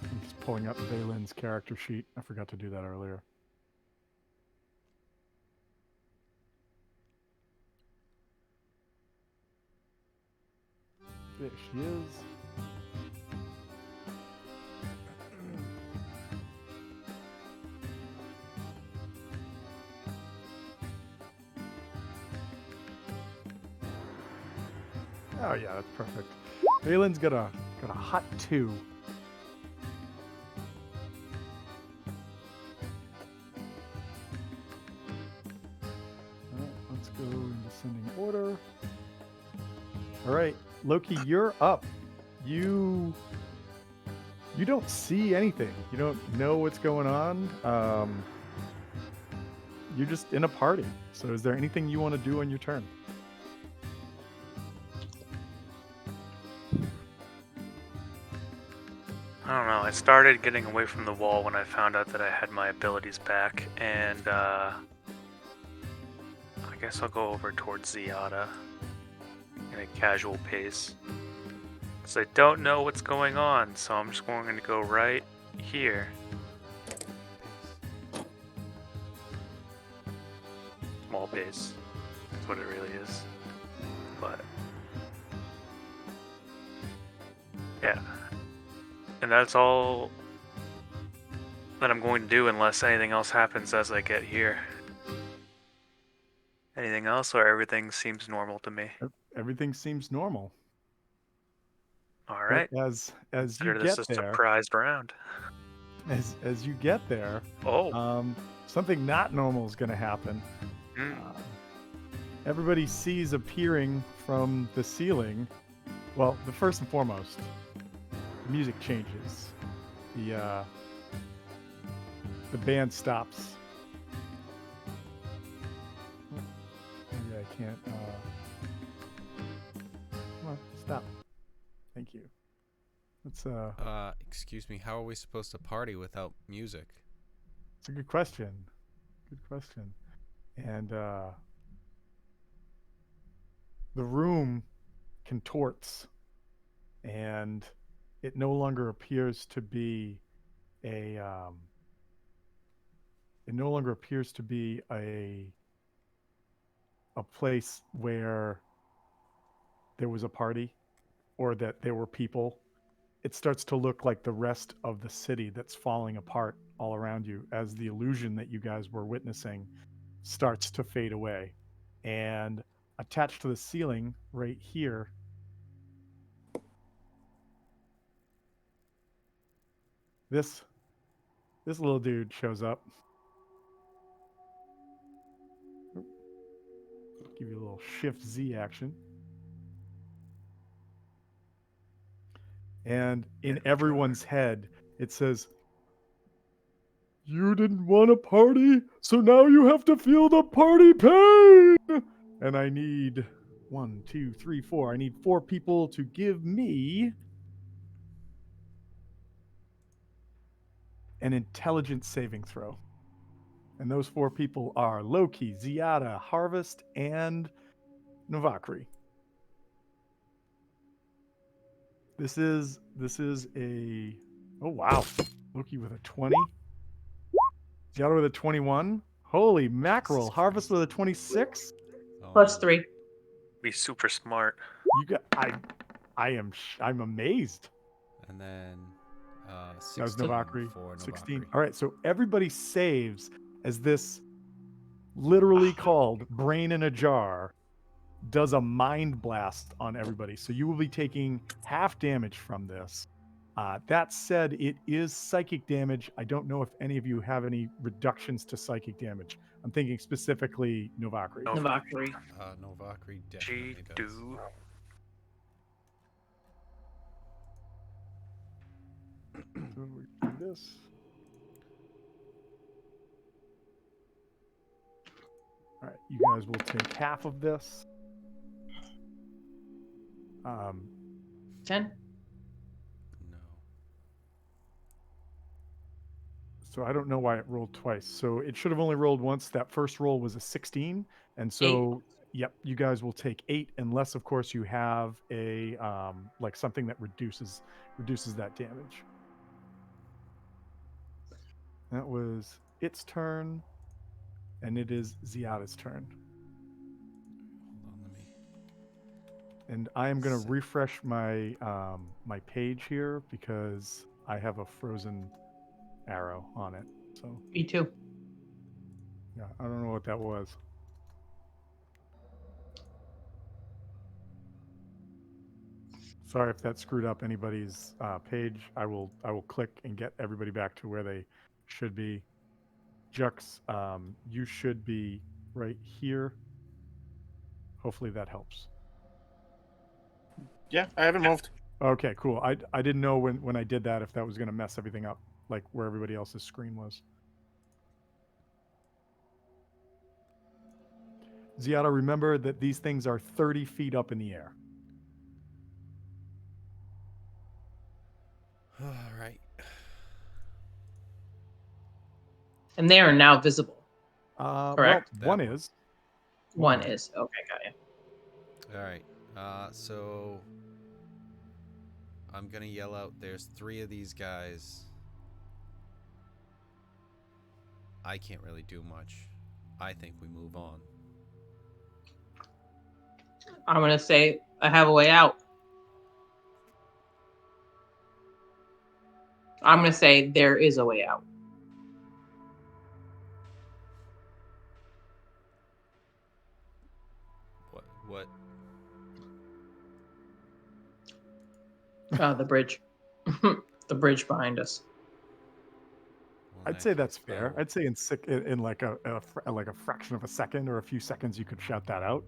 I'm just pulling up Vaylin's character sheet. I forgot to do that earlier. There she is. Oh yeah, that's perfect. Vaylin's got a hot 2. Alright, let's go in descending order. Alright, Loki, you're up. You don't see anything. You don't know what's going on. You're just in a party. So is there anything you want to do on your turn? I don't know. I started getting away from the wall when I found out that I had my abilities back, and I guess I'll go over towards Ziada in a casual pace. Because I don't know what's going on, so I'm just going to go right here. Small pace. That's what it really is. But yeah. And that's all that I'm going to do unless anything else happens as I get here. Anything else, or everything seems normal to me? Everything seems normal. All right. But as you Consider this get a there, surprised round. as you get there, Oh. something not normal is going to happen. Mm. Everybody sees appearing from the ceiling. Well, the first and foremost, the music changes. The band stops. Maybe I can't. Come on, stop. Thank you. Let's. Excuse me. How are we supposed to party without music? It's a good question. Good question. And the room contorts, and it no longer appears to be a. It no longer appears to be a place where there was a party or that there were people. It starts to look like the rest of the city that's falling apart all around you as the illusion that you guys were witnessing starts to fade away. And attached to the ceiling right here, this little dude shows up. Give you a little Shift Z action. And in everyone's head, it says, You didn't want a party, so now you have to feel the party pain. And I need 1, 2, 3, 4. I need 4 people to give me an intelligence saving throw. And those 4 people are Loki, Ziada, Harvest, and Novakri. This is a oh wow. Loki with a 20. Ziada with a 21. Holy mackerel. Harvest with a 26. Oh, Plus no. 3. Be super smart. You got I'm amazed. And then That was 16 Novakri. for 16. Novakri. All right, so everybody saves as this literally called brain in a jar does a mind blast on everybody. So you will be taking half damage from this. That said, it is psychic damage. I don't know if any of you have any reductions to psychic damage. I'm thinking specifically Novakri. No. Novakri. Novakri G definitely does. do. So we do this. All right, you guys will take half of this. 10. No. So I don't know why it rolled twice. So it should have only rolled once. That first roll was a 16. And so, yep, you guys will take 8 unless, of course, you have a like something that reduces that damage. That was its turn, and it is Ziada's turn. Hold on, let me. And I am going to Set. refresh my my page here because I have a frozen arrow on it. So Me too. yeah, I don't know what that was. Sorry if that screwed up anybody's page. I will click and get everybody back to where they should be. Jux, you should be right here. Hopefully that helps. Yeah, I haven't moved. Okay, cool. I didn't know when I did that if that was going to mess everything up, like where everybody else's screen was. Ziada, remember that these things are 30 feet up in the air. All right. And they are now visible. Correct. Well, one That one. is. One is. Okay, got it. All right. So I'm gonna yell out. There's 3 of these guys. I can't really do much. I think we move on. I'm going to say I have a way out. I'm going to say there is a way out. What? The bridge. The bridge behind us. Well, in I'd that say that's case, fair. I'd say in like a fraction of a second or a few seconds you could shout that out.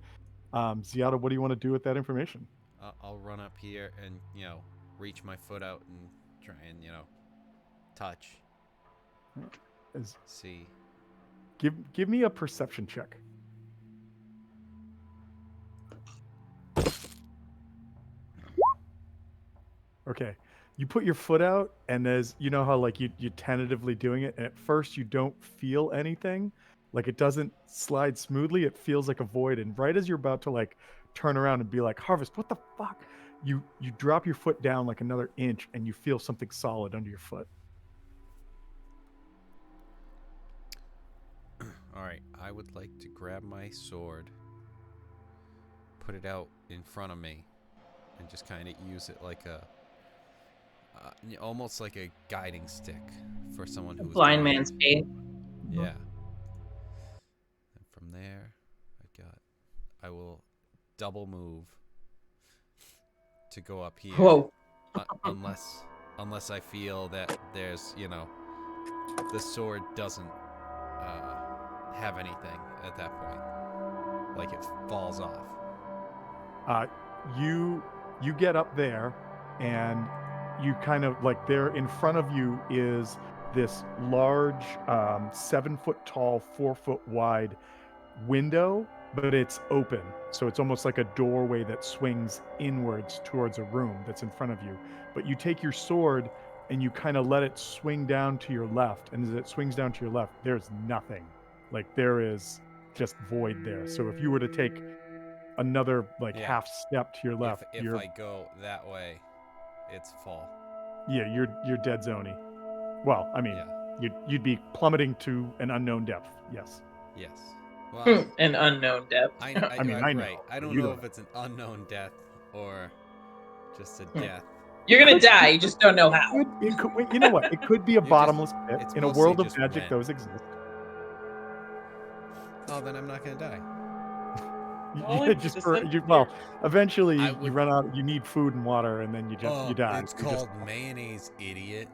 Ziada, what do you want to do with that information? I'll run up here and reach my foot out and try and touch. See. Give me a perception check. Okay. You put your foot out, and as you know how like you tentatively doing it, and at first you don't feel anything, like it doesn't slide smoothly. It feels like a void, and right as you're about to like turn around and be like, Harvest, what the fuck? You drop your foot down like another inch, and you feel something solid under your foot. All right. I would like to grab my sword, put it out in front of me, and just kind of use it like a almost like a guiding stick for someone who's Blind man's pain. Yeah. And from there, I will double move to go up here. Whoa. Unless I feel that there's the sword doesn't have anything at that point, like it falls off. You get up there, and you kind of like there in front of you is this large 7-foot tall, 4-foot wide window, but it's open. So it's almost like a doorway that swings inwards towards a room that's in front of you. But you take your sword and you kind of let it swing down to your left. And as it swings down to your left, there's nothing. Like there is just void there. So if you were to take another like Yeah. half step to your left, If you're I go that way, it's fall. you're dead zoney. Well, I mean, Yeah. you'd be plummeting to an unknown depth. Yes. Yes. Well, An unknown depth. I mean, I know, right. I but don't you know don't if it's an unknown death or just a Hmm. death. You're gonna die. You just don't know how. It could, wait, you know what? It could be a You're just- bottomless pit. it's In a mostly world of just magic, wind. those exist. Oh, then I'm not gonna die. Only Just just for like you, well, eventually I you would- run out. You need food and water, and then you just you die. It's You just- called mayonnaise, idiot.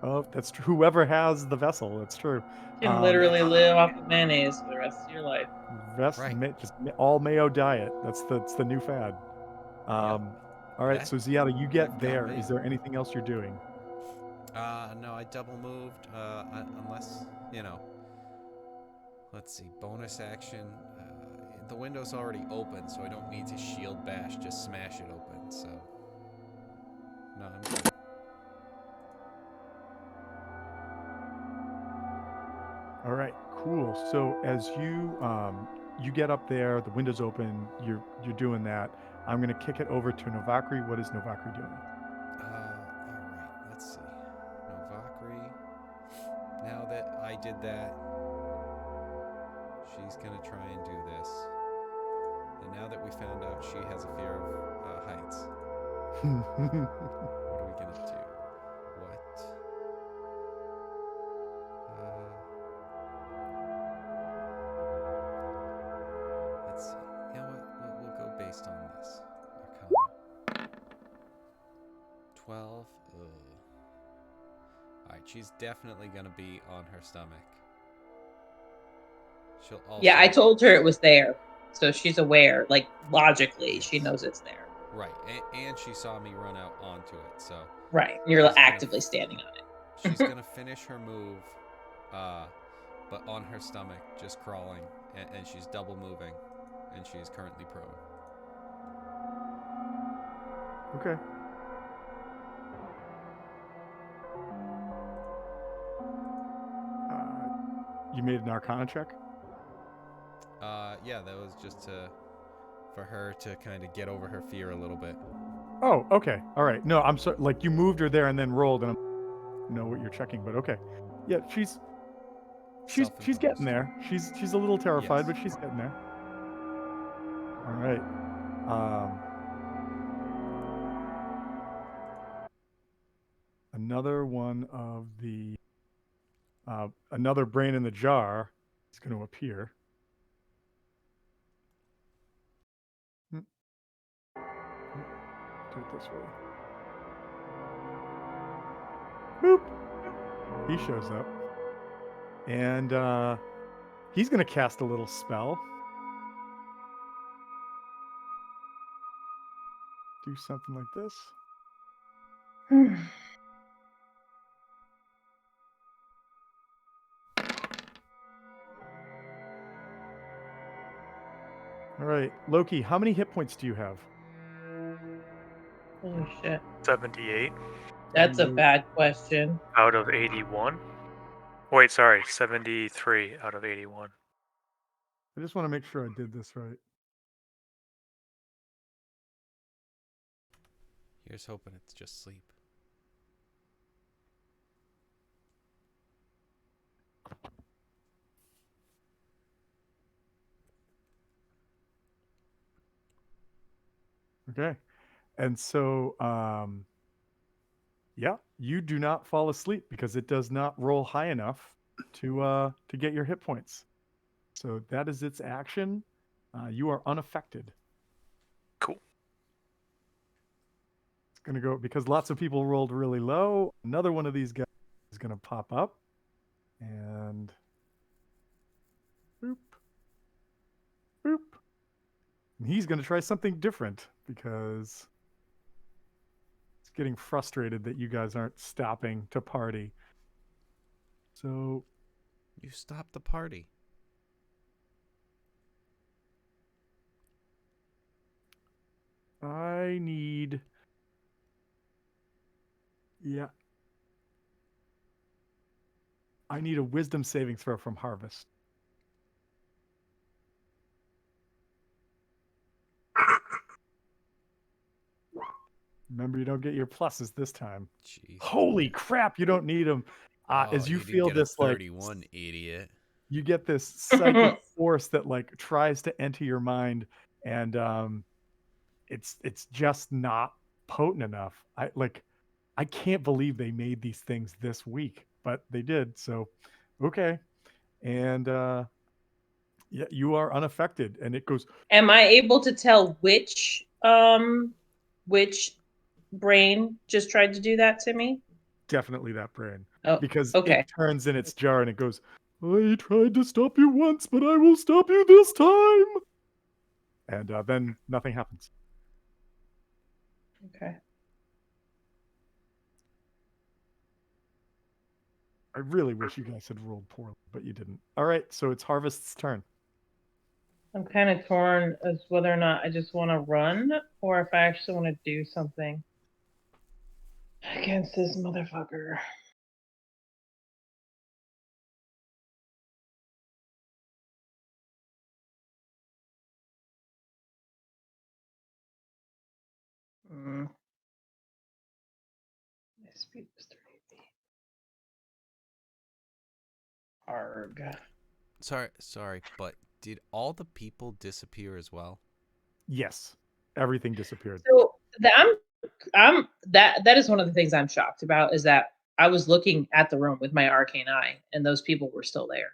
oh, that's true. Whoever has the vessel, that's true. you can literally live off of mayonnaise for the rest of your life. Right. Just all mayo diet. That's the new fad. All right, That- so Ziada, you I've get got there. mayo. Is there anything else you're doing? No, I double moved. Unless you know. Let's see. Bonus action. The window's already open, so I don't need to shield bash. Just smash it open. So. No, I'm good. All right, cool. So as you get up there, the window's open. You're doing that. I'm gonna kick it over to Novakri. What is Novakri doing? Alright, let's see. Novakri. Now that I did that, she's gonna try and do this. And now that we found out she has a fear of heights, what are we gonna do? What? Let's see. You know what? We'll go based on this. Arcana. 12. Ugh. Alright, she's definitely gonna be on her stomach. She'll also. Yeah, I told her it was there, so she's aware. Like logically, she Yes. knows it's there. Right, and she saw me run out onto it, so Right, you're She's gonna- actively standing on it. she's gonna finish her move, but on her stomach, just crawling, and she's double moving, and she is currently prone. Okay. You made an Arcana check. Yeah, that was just for her to kind of get over her fear a little bit. Oh, okay. All right. No, I'm sorry. Like you moved her there and then rolled, and I know what you're checking, but okay. Yeah, she's getting there. She's a little terrified, Yes. but she's getting there. All right. Another one of the another brain in the jar is going to appear. Do it this way. Boop. He shows up, and he's going to cast a little spell. Do something like this. All right, Loki, how many hit points do you have? Holy shit, 78 that's a bad question. out of 81. Wait, sorry, 73 out of 81. I just want to make sure I did this right. Here's hoping it's just sleep. Okay. And so, yeah, you do not fall asleep because it does not roll high enough to get your hit points. So that is its action. You are unaffected. Cool. It's gonna go because lots of people rolled really low. Another one of these guys is gonna pop up, and boop, boop. And he's gonna try something different because it's getting frustrated that you guys aren't stopping to party. So You stopped the party. I need. Yeah. I need a wisdom saving throw from Harvest. Remember, you don't get your pluses this time. Jesus. Holy crap, you don't need them. Oh, As you you didn't feel get a this, like, 31, idiot. you get this psychic force that, like, tries to enter your mind, and it's just not potent enough. I can't believe they made these things this weak, but they did. So, okay. And yeah, you are unaffected, and it goes Am I able to tell which brain just tried to do that to me? definitely that brain, Oh, because it okay. turns in its jar and it goes, I tried to stop you once, but I will stop you this time. And then nothing happens. Okay. I really wish you guys had rolled poorly, but you didn't. All right, so it's Harvest's turn. I'm kind of torn as whether or not I just want to run or if I actually want to do something against this motherfucker. My speed was 30 feet. Arg. Sorry, but did all the people disappear as well? Yes, everything disappeared. So that is one of the things I'm shocked about is that I was looking at the room with my arcane eye and those people were still there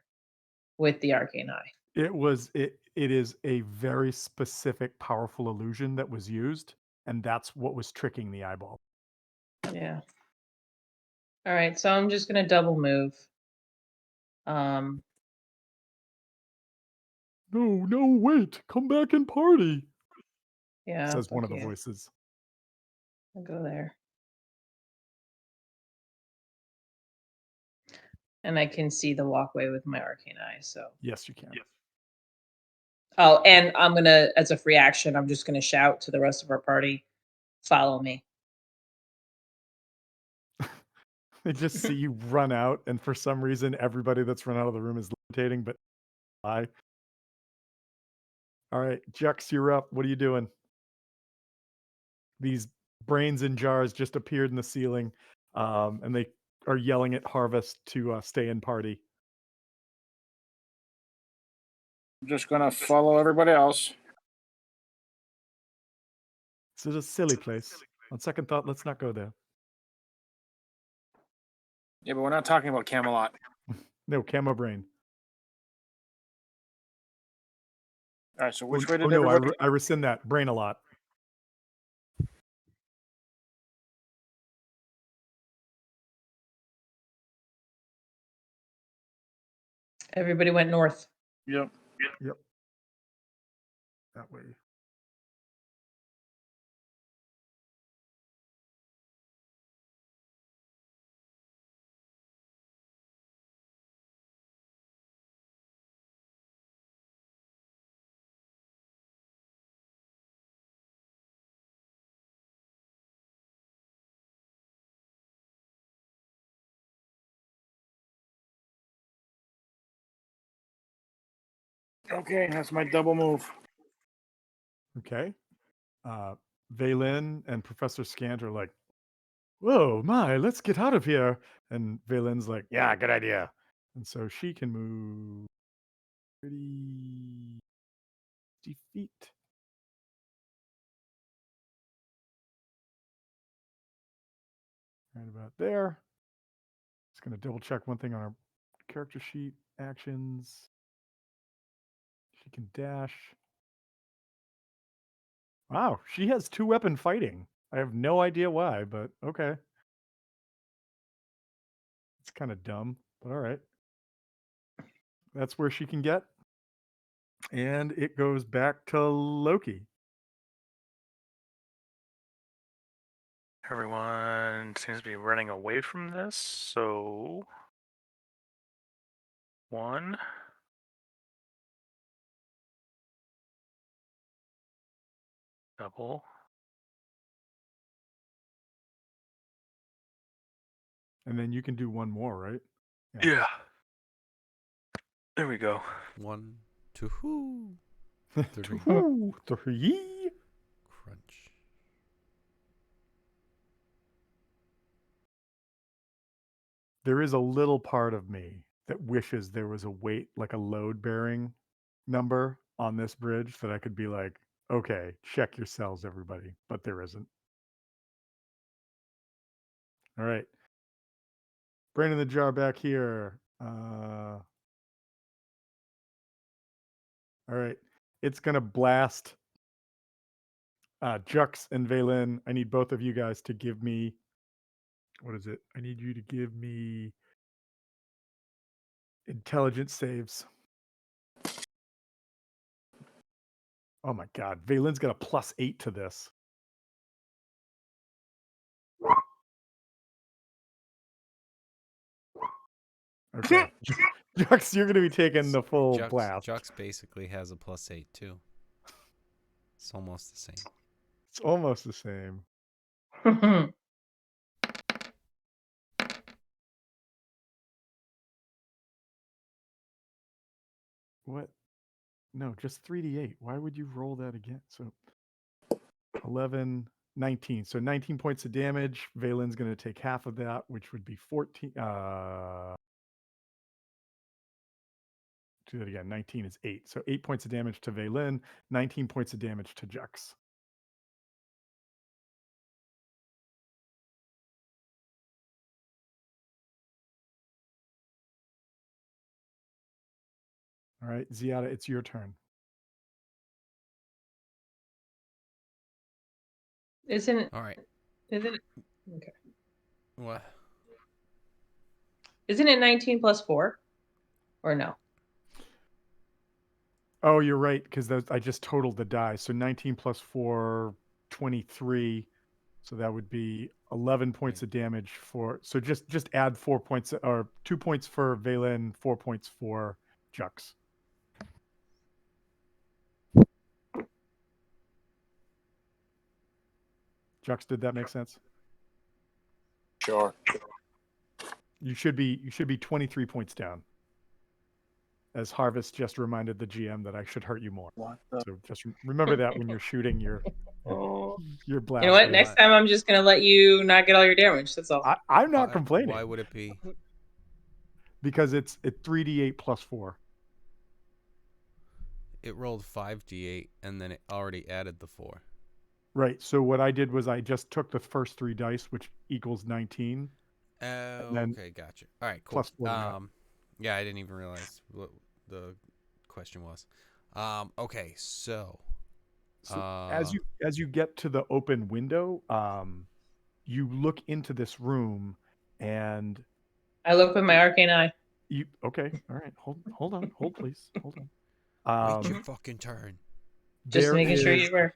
with the arcane eye. It is a very specific, powerful illusion that was used, and that's what was tricking the eyeball. Yeah. All right, so I'm just gonna double move. Um, No, wait, come back and party, yeah, says one fuck of the you. voices. I'll go there. And I can see the walkway with my arcane eye, so. Yes, you can. Oh, and I'm gonna, as a free action, I'm just gonna shout to the rest of our party, follow me. They just see you run out, and for some reason, everybody that's run out of the room is levitating, but I. All right, Jux, you're up. What are you doing? These brains in jars just appeared in the ceiling, and they are yelling at Harvest to stay in party. I'm just gonna follow everybody else. This is a silly place. On second thought, let's not go there. Yeah, but we're not talking about Camelot. No, camo brain. All right, so which way Oh did no, everybody? I rescind that. Brain a lot. Everybody went north. Yep. Yep. That way. Okay, that's my double move. Okay. Valen and Professor Scant are like, whoa, my, let's get out of here. And Valen's like, yeah, good idea. And so she can move 30 feet. Right about there. Just going to double check one thing on our character sheet. Actions. She can dash. Wow, she has 2-weapon fighting. I have no idea why, but okay. It's kind of dumb, but all right. That's where she can get. And it goes back to Loki. Everyone seems to be running away from this, so 1. Double. And then you can do one more, right? Yeah. There we go. 1, 2, 3. 2, 3. Crunch. There is a little part of me that wishes there was a weight, like a load bearing number on this bridge that I could be like, okay, check your cells, everybody. But there isn't. All right. Brain in the jar back here. All right. It's going to blast Jux and Valen. I need both of you guys to give me, what is it? I need you to give me intelligence saves. Oh my God. Valen's got a +8 to this. Okay. Jux, you're going to be taking the full blast. Jux basically has a +8 too. It's almost the same. It's almost the same. What? No, just 3d8. Why would you roll that again? So 11, 19. So 19 points of damage. Valen's going to take half of that, which would be 14. Do that again. 19 is 8. So 8 points of damage to Valen, 19 points of damage to Jux. All right, Ziada, it's your turn. Isn't it? All right. Isn't it? Okay. What? Isn't it 19 plus 4? Or no? Oh, you're right, because I just totaled the die. So 19 plus 4, 23. So that would be 11 points of damage for. So just add 4 points, or 2 points for Valen, 4 points for Jux. Jux, did that make sense? Sure. You should be 23 points down. As Harvest just reminded the GM that I should hurt you more. So just remember that when you're shooting your blast. You know what? Next time I'm just gonna let you not get all your damage. That's all. I'm not complaining. Why would it be? Because it's 3d8 plus 4. It rolled 5d8 and then it already added the 4. Right. So what I did was I just took the first 3 dice, which equals 19. Okay, gotcha. All right, cool. Plus 4. Yeah, I didn't even realize what the question was. Okay, so as you get to the open window, you look into this room, and I look with my arcane eye. Okay? All right. Hold on. Hold please. Hold wait on. your fucking turn. Just making sure you were.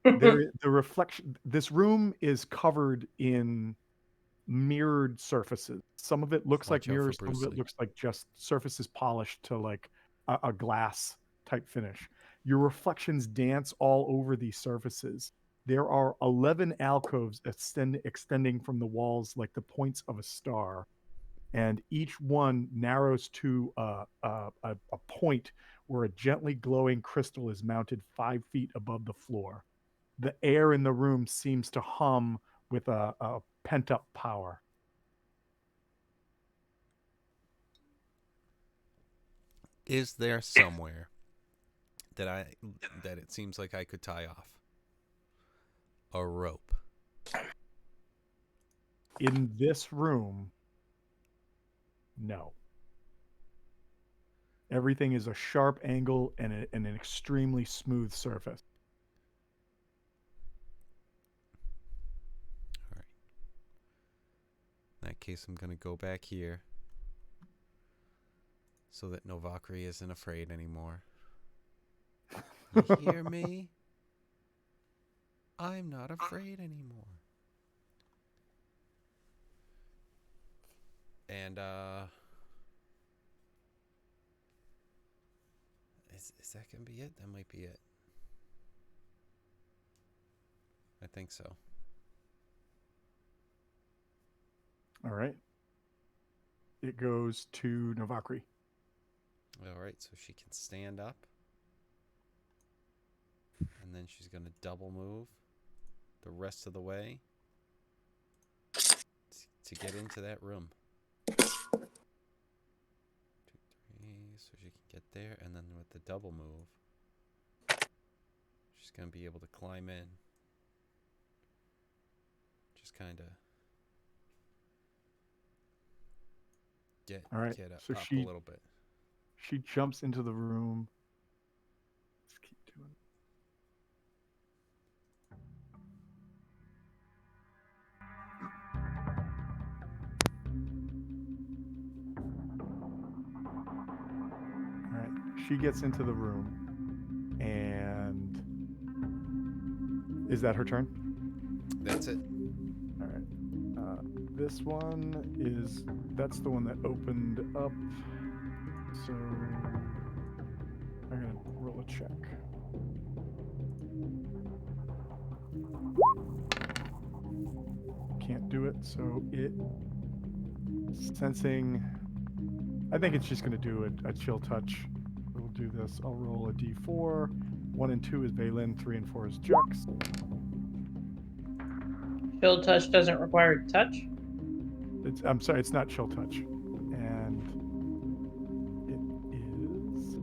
The reflection. This room is covered in mirrored surfaces. Some of it looks like Watch out for mirrors. Some Bruce of it Lee. looks like just surfaces polished to like a glass type finish. Your reflections dance all over these surfaces. There are 11 alcoves extending from the walls like the points of a star, and each one narrows to a point where a gently glowing crystal is mounted 5 feet above the floor. The air in the room seems to hum with a pent-up power. Is there somewhere that it seems like I could tie off a rope? In this room, no. Everything is a sharp angle and an extremely smooth surface. All right. In that case, I'm going to go back here so that Novakri isn't afraid anymore. You hear me? I'm not afraid anymore. And Is that gonna be it? That might be it. I think so. All right. It goes to Novakri. All right, so she can stand up. And then she's going to double move the rest of the way to get into that room. 2, 3, so she can get there. And then with the double move, she's going to be able to climb in. Just kind of get up, so up she a little bit. She jumps into the room. Let's keep doing it. All right. She gets into the room. And is that her turn? That's it. All right. This one that's the one that opened up. So I'm going to roll a check. Can't do it, so it sensing. I think it's just going to do a chill touch. We'll do this. I'll roll a d4. 1 and 2 is Balin. 3 and 4 is Jux. Chill touch doesn't require touch. I'm sorry, it's not chill touch, and it is.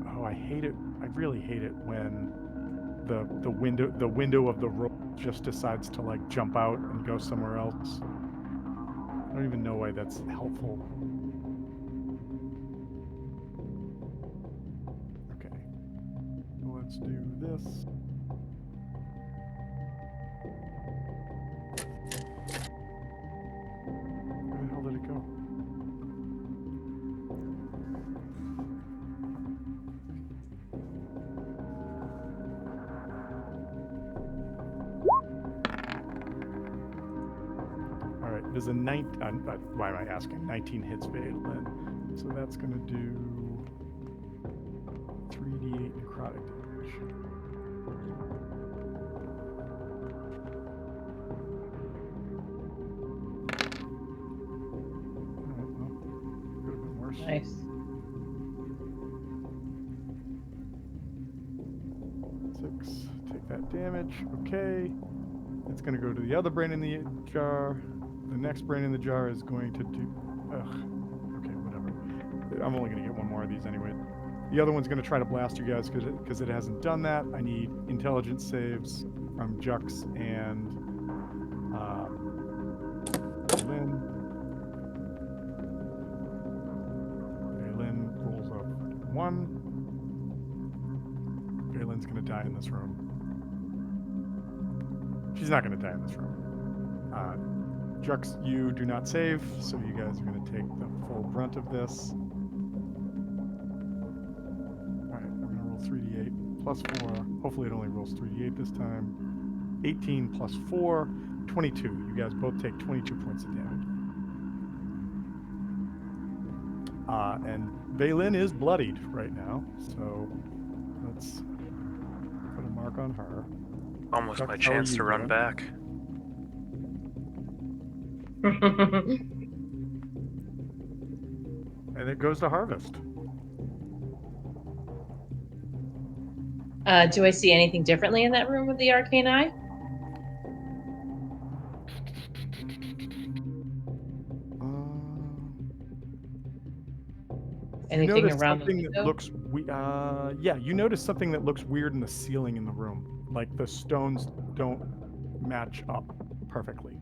Oh, I hate it. I really hate it when the window of the roll just decides to like jump out and go somewhere else. I don't even know why that's helpful. Okay, let's do this. Where the hell did it go? There's a why am I asking? 19 hits Balin. So that's going to do 3d8 necrotic damage. Alright, well, could have been worse. Nice. 6. Take that damage. Okay. It's going to go to the other brain in the jar. The next brain in the jar is going to do... Okay, whatever. I'm only going to get one more of these anyway. The other one's going to try to blast you guys because it hasn't done that. I need intelligence saves from Jux and Balin. Balin rolls a 1. Balin's going to die in this room. She's not going to die in this room. Jux, you do not save, so you guys are going to take the full brunt of this. Alright, I'm going to roll 3d8 plus 4. Hopefully it only rolls 3d8 this time. 18 plus 4, 22. You guys both take 22 points of damage. And Balin is bloodied right now, so let's put a mark on her. Almost Jux, my how are chance you to run doing? back. And it goes to Harvest. Do I see anything differently in that room with the arcane eye? You Anything notice around the something that window? looks you notice something that looks weird in the ceiling in the room. Like the stones don't match up perfectly.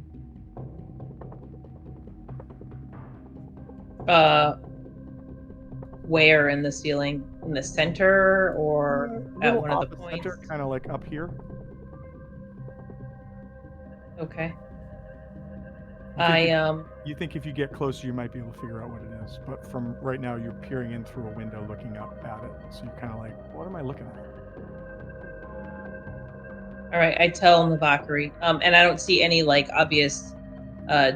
Where in the ceiling? In the center or at Little one of the off points? center, kind of like up here. Okay. You think if you get closer, you might be able to figure out what it is. But from right now, you're peering in through a window, looking up at it. So you're kind of like, what am I looking at? All right, I tell Navakari, and I don't see any like obvious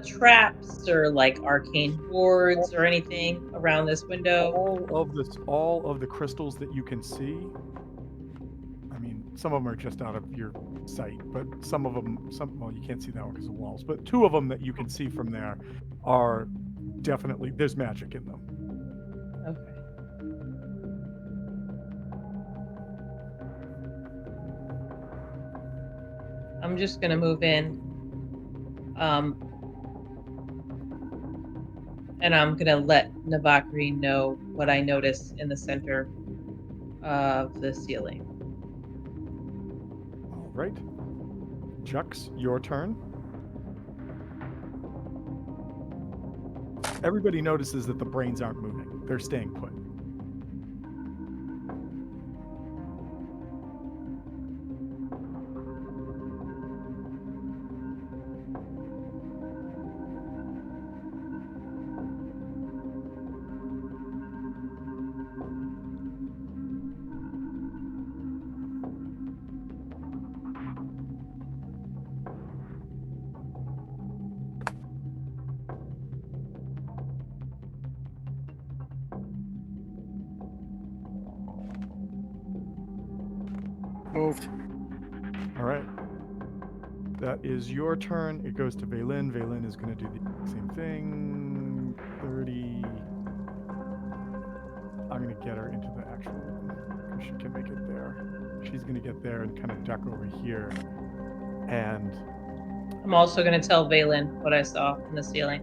traps or like arcane wards or anything around this window? All of the crystals that you can see. I mean, some of them are just out of your sight, but some of them, well, you can't see that one because of walls. But two of them that you can see from there are definitely there's magic in them. Okay. I'm just gonna move in. And I'm gonna let Navakri know what I notice in the center of the ceiling. All right, Jux, your turn. Everybody notices that the brains aren't moving; they're staying put. Moved. All right. That is your turn. It goes to Valen. Valen is going to do the same thing. 30. I'm going to get her into the actual room because she can make it there. She's going to get there and kind of duck over here. And I'm also gonna tell Valen what I saw in the ceiling.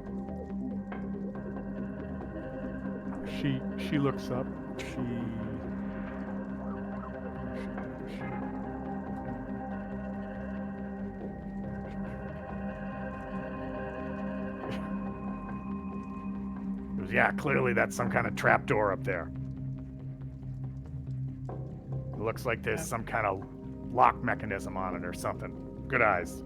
she looks up. Yeah, clearly that's some kind of trapdoor up there. It looks like there's some kind of lock mechanism on it or something. Good eyes.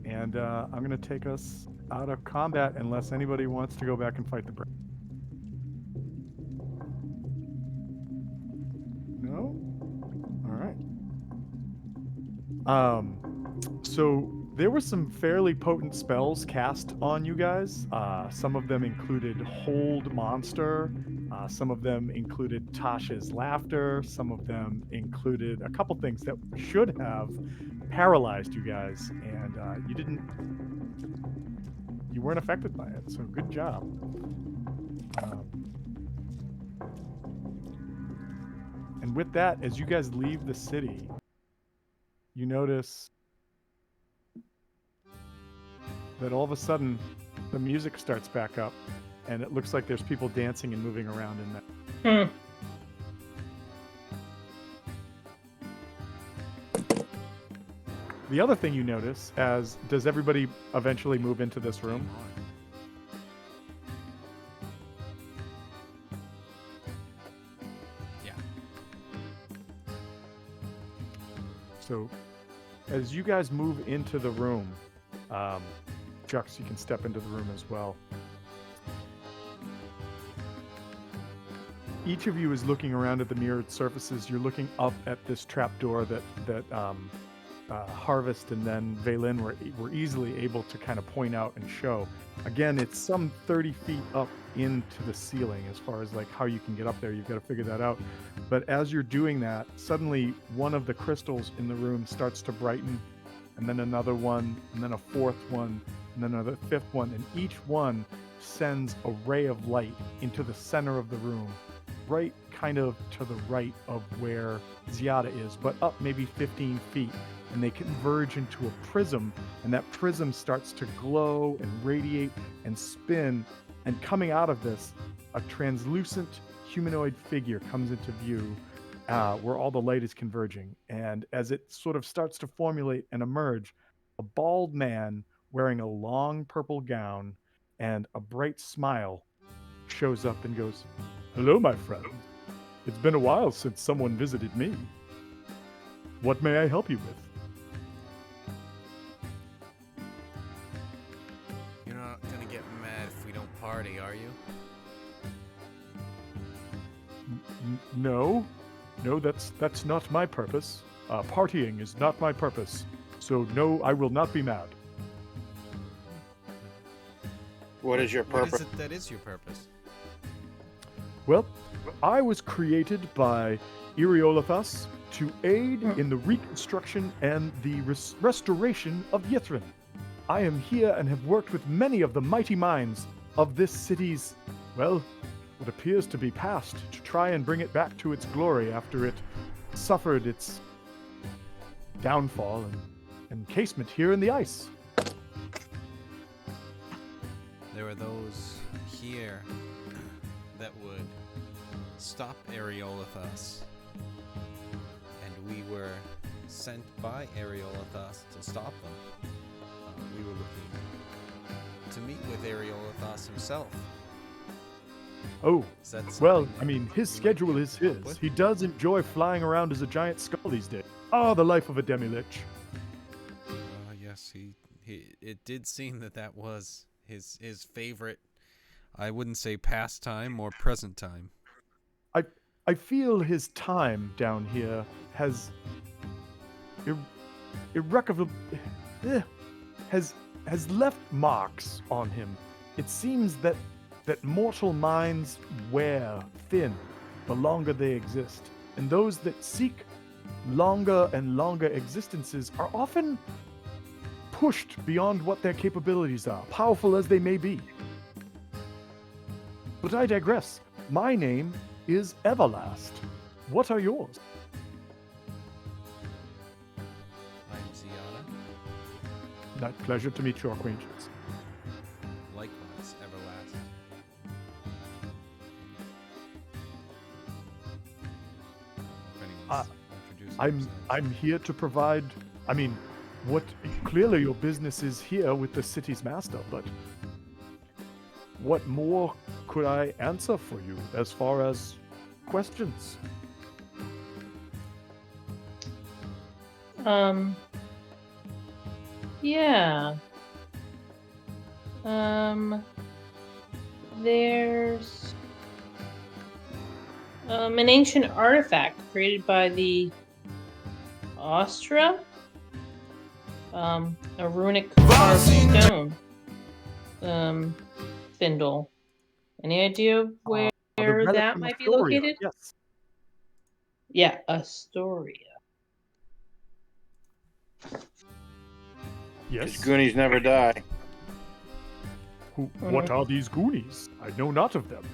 And I'm going to take us out of combat unless anybody wants to go back and fight the brain. No? All right. So there were some fairly potent spells cast on you guys. Some of them included Hold Monster. Some of them included Tasha's Laughter. Some of them included a couple things that should have paralyzed you guys, and you weren't affected by it. So good job. And with that, as you guys leave the city, you notice that all of a sudden the music starts back up and it looks like there's people dancing and moving around in there. The other thing you notice, as does everybody eventually move into this room? Yeah. So as you guys move into the room, Jux, you can step into the room as well. Each of you is looking around at the mirrored surfaces. You're looking up at this trapdoor that Harvest and then Valen were easily able to kind of point out and show. Again, it's some 30 feet up into the ceiling as far as like how you can get up there. You've got to figure that out. But as you're doing that, suddenly one of the crystals in the room starts to brighten, and then another one, and then a fourth one, and then another fifth one, and each one sends a ray of light into the center of the room, right kind of to the right of where Ziada is, but up maybe 15 feet. And they converge into a prism, and that prism starts to glow and radiate and spin. And coming out of this, a translucent humanoid figure comes into view where all the light is converging. And as it sort of starts to formulate and emerge, a bald man wearing a long purple gown and a bright smile shows up and goes, "Hello, my friend. It's been a while since someone visited me. What may I help you with?" You're not gonna get mad if we don't party, are you? No, that's not my purpose. Partying is not my purpose, so no, I will not be mad. What is your What is purpose? it that is your purpose? Well, I was created by Eriolathas to aid in the reconstruction and the restoration of Yithrin. I am here and have worked with many of the mighty minds of this city's, well, what appears to be past, to try and bring it back to its glory after it suffered its downfall and encasement here in the ice. There are those here that would stop Eriolathas, and we were sent by Eriolathas to stop them. We were looking to meet with Eriolathas himself. Oh, Is that well, something I mean, his you might schedule be is able to help his. with? He does enjoy flying around as a giant skull these days. Oh, the life of a demi-lich. Yes, it did seem that was his favorite. I wouldn't say pastime or present time. I feel his time down here has irrecoverable has left marks on him. It seems that mortal minds wear thin the longer they exist, and those that seek longer and longer existences are often pushed beyond what their capabilities are, powerful as they may be. But I digress. My name is Everlast. What are yours? I'm Ziana. Not pleasure to meet your acquaintance. Likewise, Everlast. If anyone's introducing themselves. I'm here to provide. I mean, what? Clearly, your business is here with the city's master, but what more could I answer for you as far as questions? Yeah. There's an ancient artifact created by the Ostra. A runic carved stone. Spindle. Any idea where The relic that from might be Astoria, located? yes. Yeah, Astoria. Because Yes. Goonies never die. What are these Goonies? I know not of them.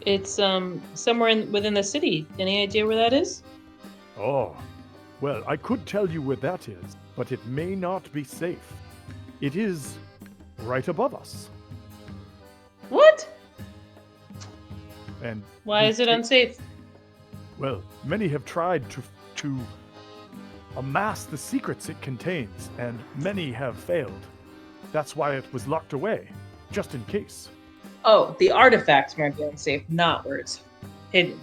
It's somewhere within the city. Any idea where that is? Oh, well, I could tell you where that is, but it may not be safe. It is right above us. What? And Why is it unsafe? well, many have tried to amass the secrets it contains, and many have failed. That's why it was locked away, just in case. Oh, the artifacts might be unsafe, not where it's hidden.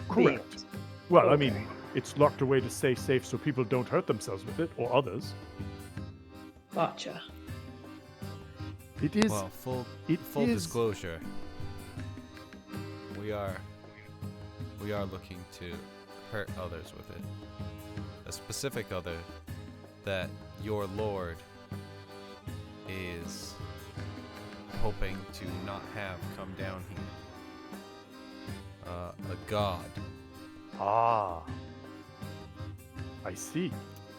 Correct. Well, I mean, it's locked away to stay safe so people don't hurt themselves with it, or others. Gotcha. It is. Well, full it is- disclosure. We are looking to hurt others with it. A specific other that your lord is hoping to not have come down here. A god. Ah. I see.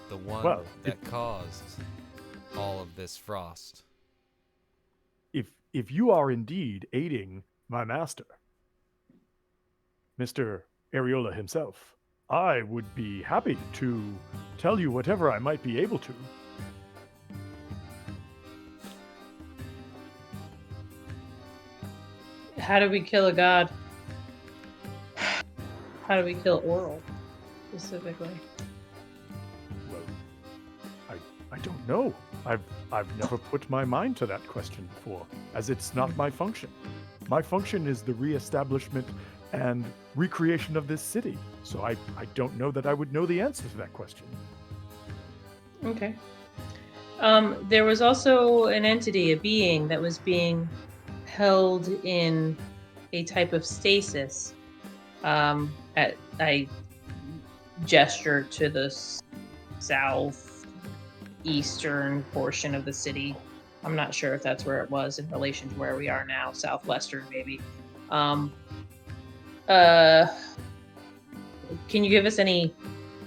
The one Well, that caused all of this frost. If you are indeed aiding my master, Mr. Areola himself, I would be happy to tell you whatever I might be able to. How do we kill a god? How do we kill Oral, specifically? Well, I don't know. I've never put my mind to that question before, as it's not my function. My function is the reestablishment and recreation of this city. So I don't know that I would know the answer to that question. Okay. There was also an entity, a being that was being held in a type of stasis. I gesture to the southeastern portion of the city. I'm not sure if that's where it was in relation to where we are now, southwestern maybe. Can you give us any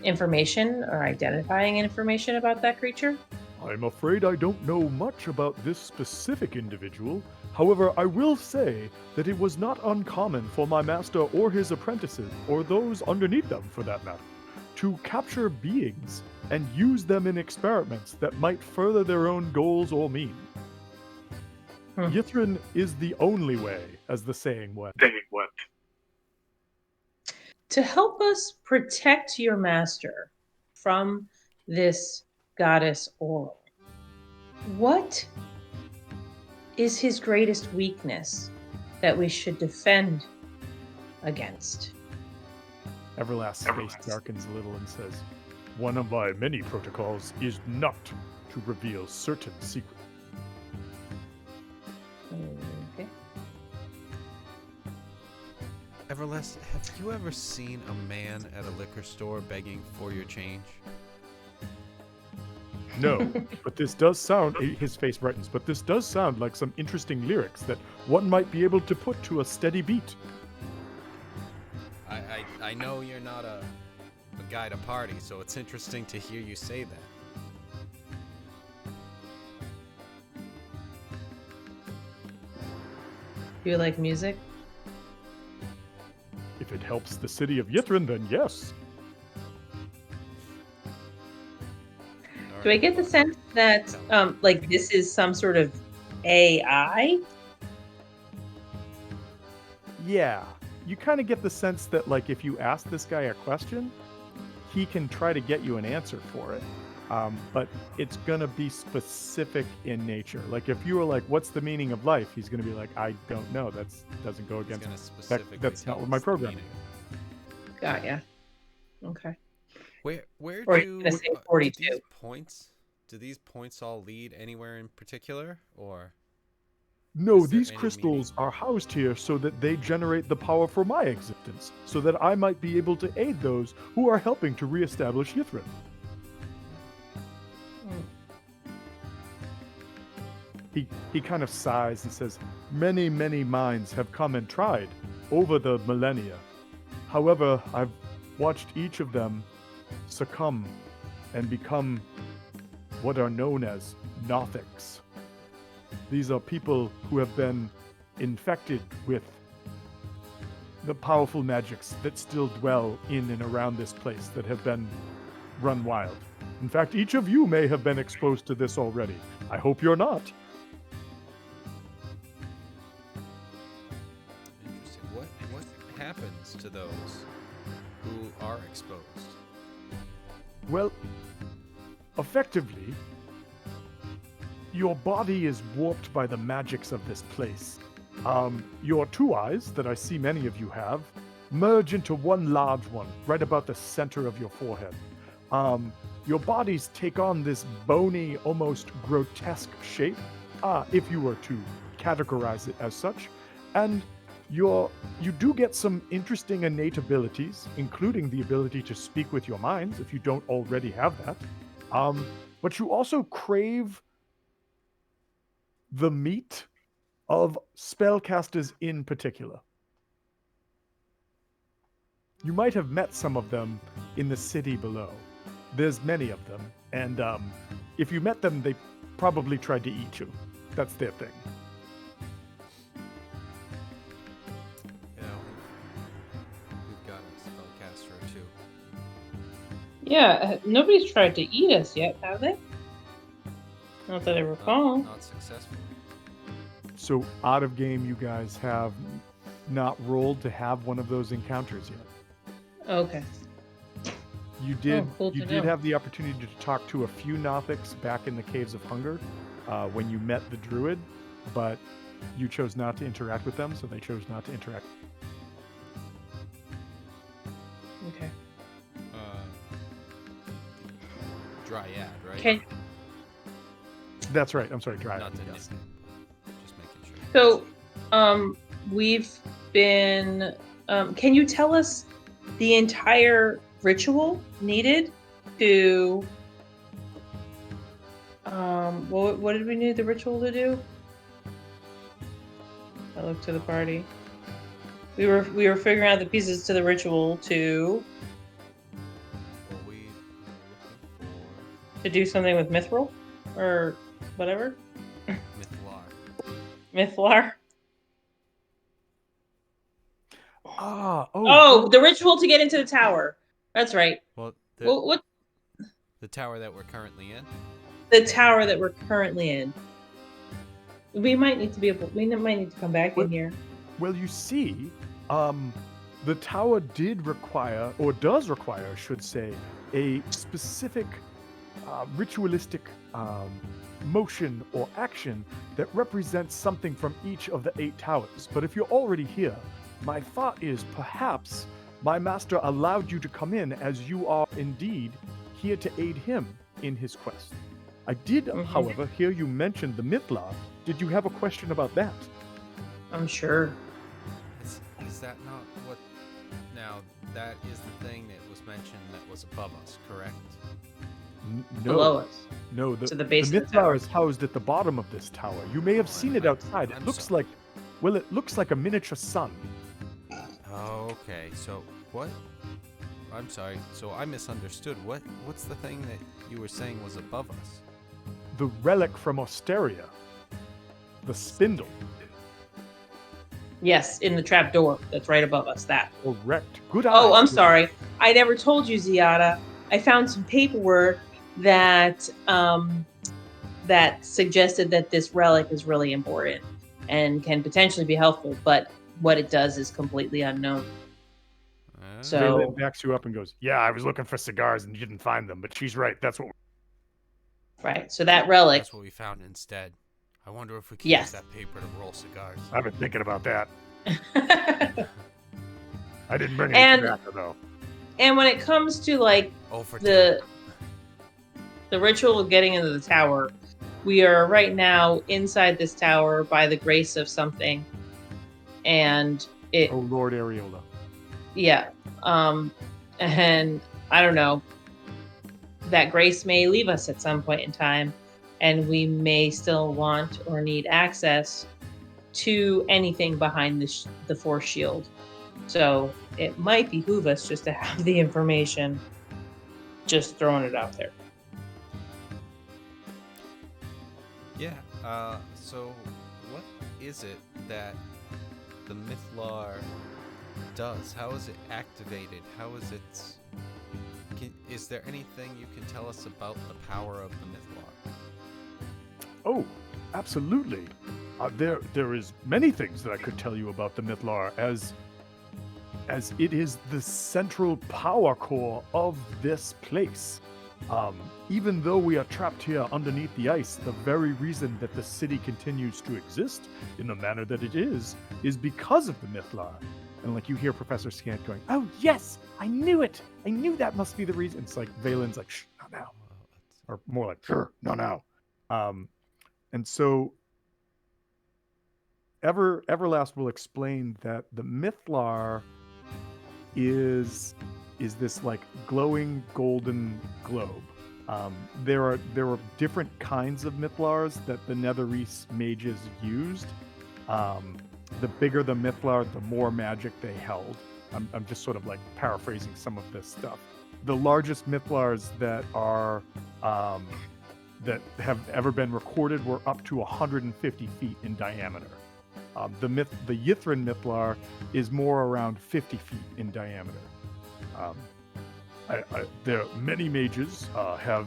information or identifying information about that creature? I'm afraid I don't know much about this specific individual. However, I will say that it was not uncommon for my master or his apprentices, or those underneath them for that matter, to capture beings and use them in experiments that might further their own goals or means. Yithrin is the only way, as the saying went. To help us protect your master from this goddess Oral, what is his greatest weakness that we should defend against? Everlast's face darkens a little and says, "One of my many protocols is not to reveal certain secrets." Okay. Everlast, have you ever seen a man at a liquor store begging for your change? No, but this does sound, his face brightens, but this does sound like some interesting lyrics that one might be able to put to a steady beat. I know you're not a guy to party, so it's interesting to hear you say that. Do you like music? If it helps the city of Yithrin, then yes. Do I get the sense that, like, this is some sort of AI? Yeah, you kind of get the sense that, like, if you ask this guy a question, he can try to get you an answer for it. But it's gonna be specific in nature. Like, if you were like, "What's the meaning of life?" He's gonna be like, "I don't know. That's doesn't go He's against gonna that, specifically that's not tell what my us the program." meaning. Got ya. Okay. Where Or do you're gonna say do 42. these points all lead anywhere in particular, or No, is there these any crystals are housed here so that they generate the power for my existence, so that I might be able to aid those who are helping to reestablish Yithrin. He kind of sighs and says, "Many, many minds have come and tried over the millennia. However, I've watched each of them succumb and become what are known as Nothics. These are people who have been infected with the powerful magics that still dwell in and around this place that have been run wild. In fact, each of you may have been exposed to this already. I hope you're not." Interesting. What happens to those who are exposed? Well, effectively, your body is warped by the magics of this place. Your two eyes, that I see many of you have, merge into one large one, right about the center of your forehead. Your bodies take on this bony, almost grotesque shape, if you were to categorize it as such, and you do get some interesting innate abilities, including the ability to speak with your minds, if you don't already have that. But you also crave the meat of spellcasters in particular. You might have met some of them in the city below. There's many of them, and if you met them, they probably tried to eat you. That's their thing. You know, we've got a spellcaster or two. Yeah, nobody's tried to eat us yet, have they? Not that I recall. Not successfully. So out of game, you guys have not rolled to have one of those encounters yet. Okay. You did. Cool You to did know. have the opportunity to talk to a few Nothics back in the Caves of Hunger when you met the Druid, but you chose not to interact with them, so they chose not to interact. Okay. Dryad, right? Okay. That's right. I'm sorry, Dryad. Not to Yes. nitpick. Just making sure. So, We've been. Can you tell us the entire ritual needed to? What did we need the ritual to do? I looked to the party. We were figuring out the pieces to the ritual to Well, we were looking to do something with mithril or whatever. for Mythlar. Mythlar. Oh, The ritual to get into the tower. That's right. Well, What the tower that we're currently in. the tower that we're currently in? We might need to come back in here. well, you see, the tower did require, or does require, I should say, a specific ritualistic motion or action that represents something from each of the 8 towers. But if you're already here, my thought is perhaps my master allowed you to come in as you are indeed here to aid him in his quest. I did, however, hear you mention the Mythlar. Did you have a question about that? I'm sure. Is that not what? Now that is the thing that was mentioned that was above us, correct? No. Below us. No, To the base the of the tower. Mythlar is housed at the bottom of this tower. You may have seen it outside. It I'm looks sorry. like, well, it looks like a miniature sun. Oh, okay. So what? I'm sorry. So I misunderstood. What's the thing that you were saying was above us? The relic from Osteria. The spindle. Yes, in the trap door that's right above us. That. Correct. Good eye. Oh, I'm Good- sorry. I never told you, Ziada. I found some paperwork that that suggested that this relic is really important and can potentially be helpful, but what it does is completely unknown. So- Valen backs you up and goes, "Yeah, I was looking for cigars and didn't find them, but she's right. That's what." Right. So that relic. That's what we found instead. I wonder if we can Yes. use that paper to roll cigars. I've been thinking about that. I didn't bring And- any tobacco though. And when it comes to like Oh, for the ritual of getting into the tower, we are right now inside this tower by the grace of something, and it Oh Lord Areola. yeah, and I don't know, that grace may leave us at some point in time, and we may still want or need access to anything behind the force shield. So it might behoove us just to have the information. Just throwing it out there. Yeah. So what is it that the Mythlar does? How is it activated? How is it? Is there anything you can tell us about the power of the Mythlar? Oh, absolutely. There is many things that I could tell you about the Mythlar, as it is the central power core of this place. Even though we are trapped here underneath the ice, the very reason that the city continues to exist in the manner that it is because of the Mythlar. And like you hear Professor Scant going, "Oh yes, I knew it. I knew that must be the reason." It's like Valen's like, "Shh, not now," or more like, "Sure, not now." And so Everlast will explain that the Mythlar is this like glowing golden globe. There are different kinds of Mythlars that the Netherese mages used. The bigger the Mythlar, the more magic they held. I'm just sort of like paraphrasing some of this stuff. The largest Mythlars that are that have ever been recorded were up to 150 feet in diameter. The Yithrin Mythlar is more around 50 feet in diameter. There many mages have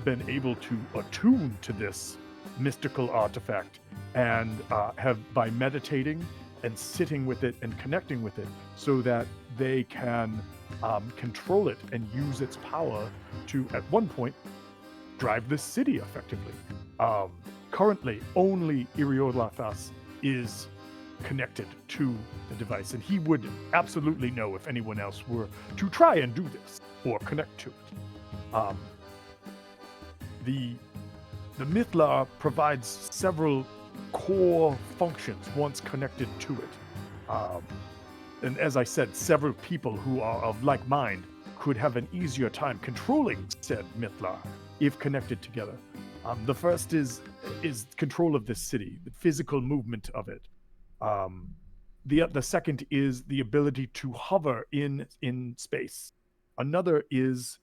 been able to attune to this mystical artifact, and have by meditating and sitting with it and connecting with it, so that they can control it and use its power to, at one point, drive the city effectively. Currently, only Iriolathas is connected to the device, and he would absolutely know if anyone else were to try and do this or connect to it. The Mythlar provides several core functions once connected to it. And as I said, several people who are of like mind could have an easier time controlling said Mithlar if connected together. The first is control of this city, the physical movement of it. The second is the ability to hover in space. Another is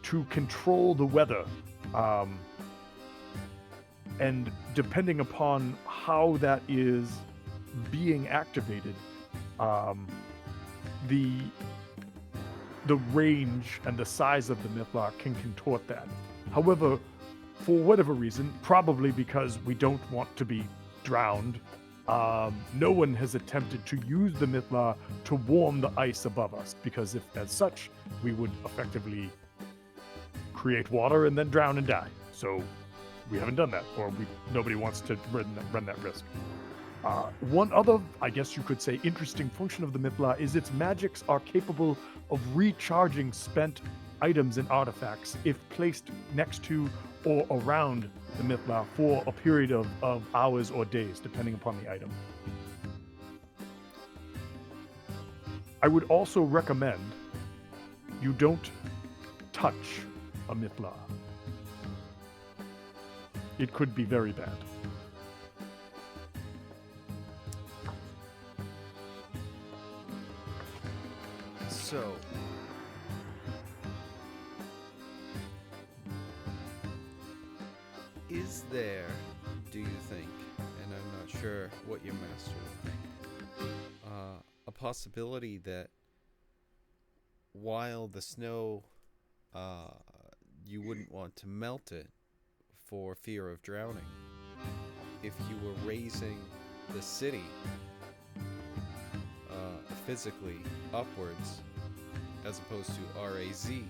to control the weather. And depending upon how that is being activated, the range and the size of the Mithlar can contort that. However, for whatever reason, probably because we don't want to be drowned, no one has attempted to use the Mithlar to warm the ice above us, because if as such, we would effectively create water and then drown and die. So we haven't done that, or nobody wants to run that risk. One other, I guess you could say, interesting function of the Mithlar is its magics are capable of recharging spent items and artifacts if placed next to or around the Mithlar for a period of hours or days, depending upon the item. I would also recommend you don't touch a Mithlar. It could be very bad. So, is there, do you think, and I'm not sure what your master would think, a possibility that while the snow, you wouldn't want to melt it for fear of drowning, if you were raising the city physically upwards, as opposed to razing,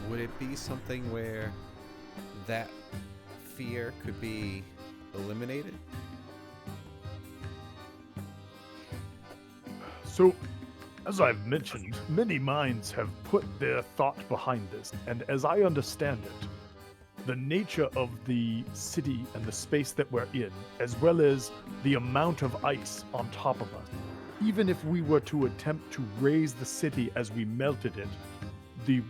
would it be something where that fear could be eliminated? So, as I've mentioned, many minds have put their thought behind this, and as I understand it, the nature of the city and the space that we're in, as well as the amount of ice on top of us, even if we were to attempt to raise the city as we melted it, the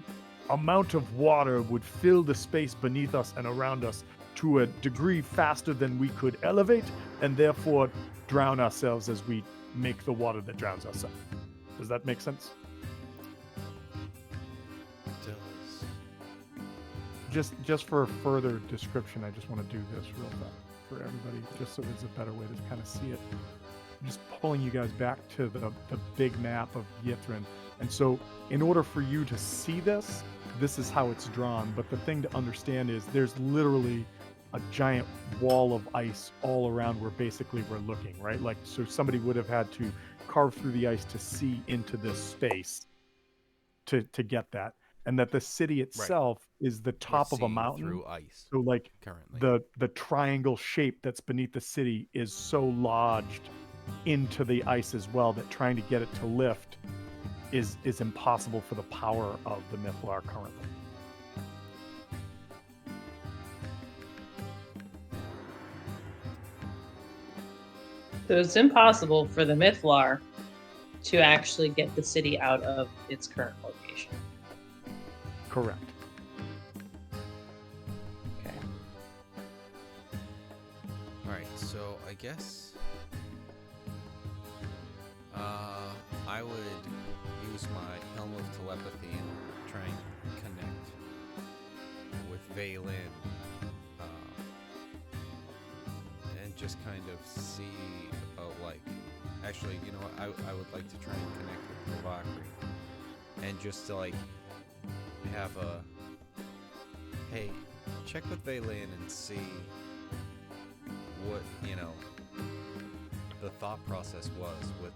amount of water would fill the space beneath us and around us to a degree faster than we could elevate, and therefore drown ourselves as we make the water that drowns us out. Does that make sense? Just for further description, I just want to do this real fast for everybody, just so there's a better way to kind of see it. I'm just pulling you guys back to the big map of Yithrin. And so in order for you to see this, this is how it's drawn. But the thing to understand is there's literally a giant wall of ice all around where basically we're looking, right? Like, so somebody would have had to carve through the ice to see into this space to get that. And that the city itself is the top of a mountain through ice. So like Currently, the triangle shape that's beneath the city is so lodged into the ice as well that trying to get it to lift is impossible for the power of the Mithlar currently. So it's impossible for the Mithlar to actually get the city out of its current location. Correct. Okay. alright, so I guess I would use my Helm of Telepathy and try and connect with Valen, and just kind of see, actually, you know what, I would like to try and connect with Kavakri, and just to, have hey, check with Valen and see what, the thought process was with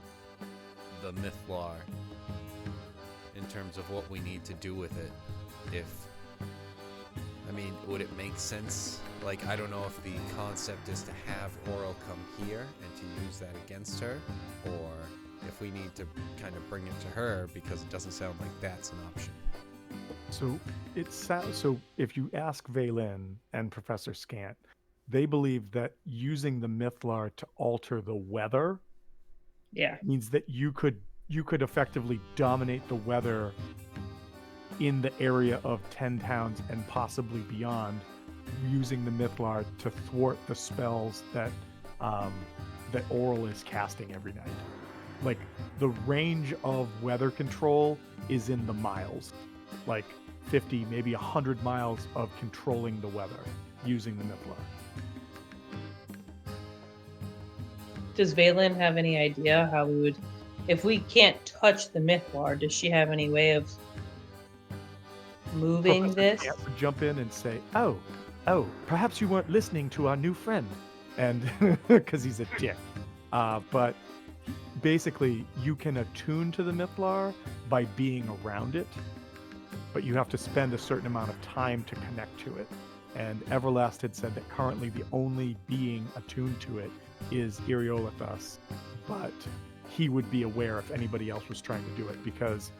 the Mithlar in terms of what we need to do with it. Would it make sense? I don't know if the concept is to have Oral come here and to use that against her, or if we need to kind of bring it to her, because it doesn't sound like that's an option. So so if you ask Valen and Professor Scant, they believe that using the Mythlar to alter the weather Yeah. means that you could effectively dominate the weather in the area of 10 towns and possibly beyond, using the Mythlar to thwart the spells that that Oral is casting every night. Like, the range of weather control is in the miles, like 50, maybe 100 miles of controlling the weather using the Mythlar. Does Valen have any idea how we would, if we can't touch the Mythlar, does she have any way of moving Professor this? Chant would jump in and say, "Oh, perhaps you weren't listening to our new friend," and because he's a dick. But basically, you can attune to the Mythlar by being around it, but you have to spend a certain amount of time to connect to it. And Everlast had said that currently the only being attuned to it is Eriolathus, but he would be aware if anybody else was trying to do it, because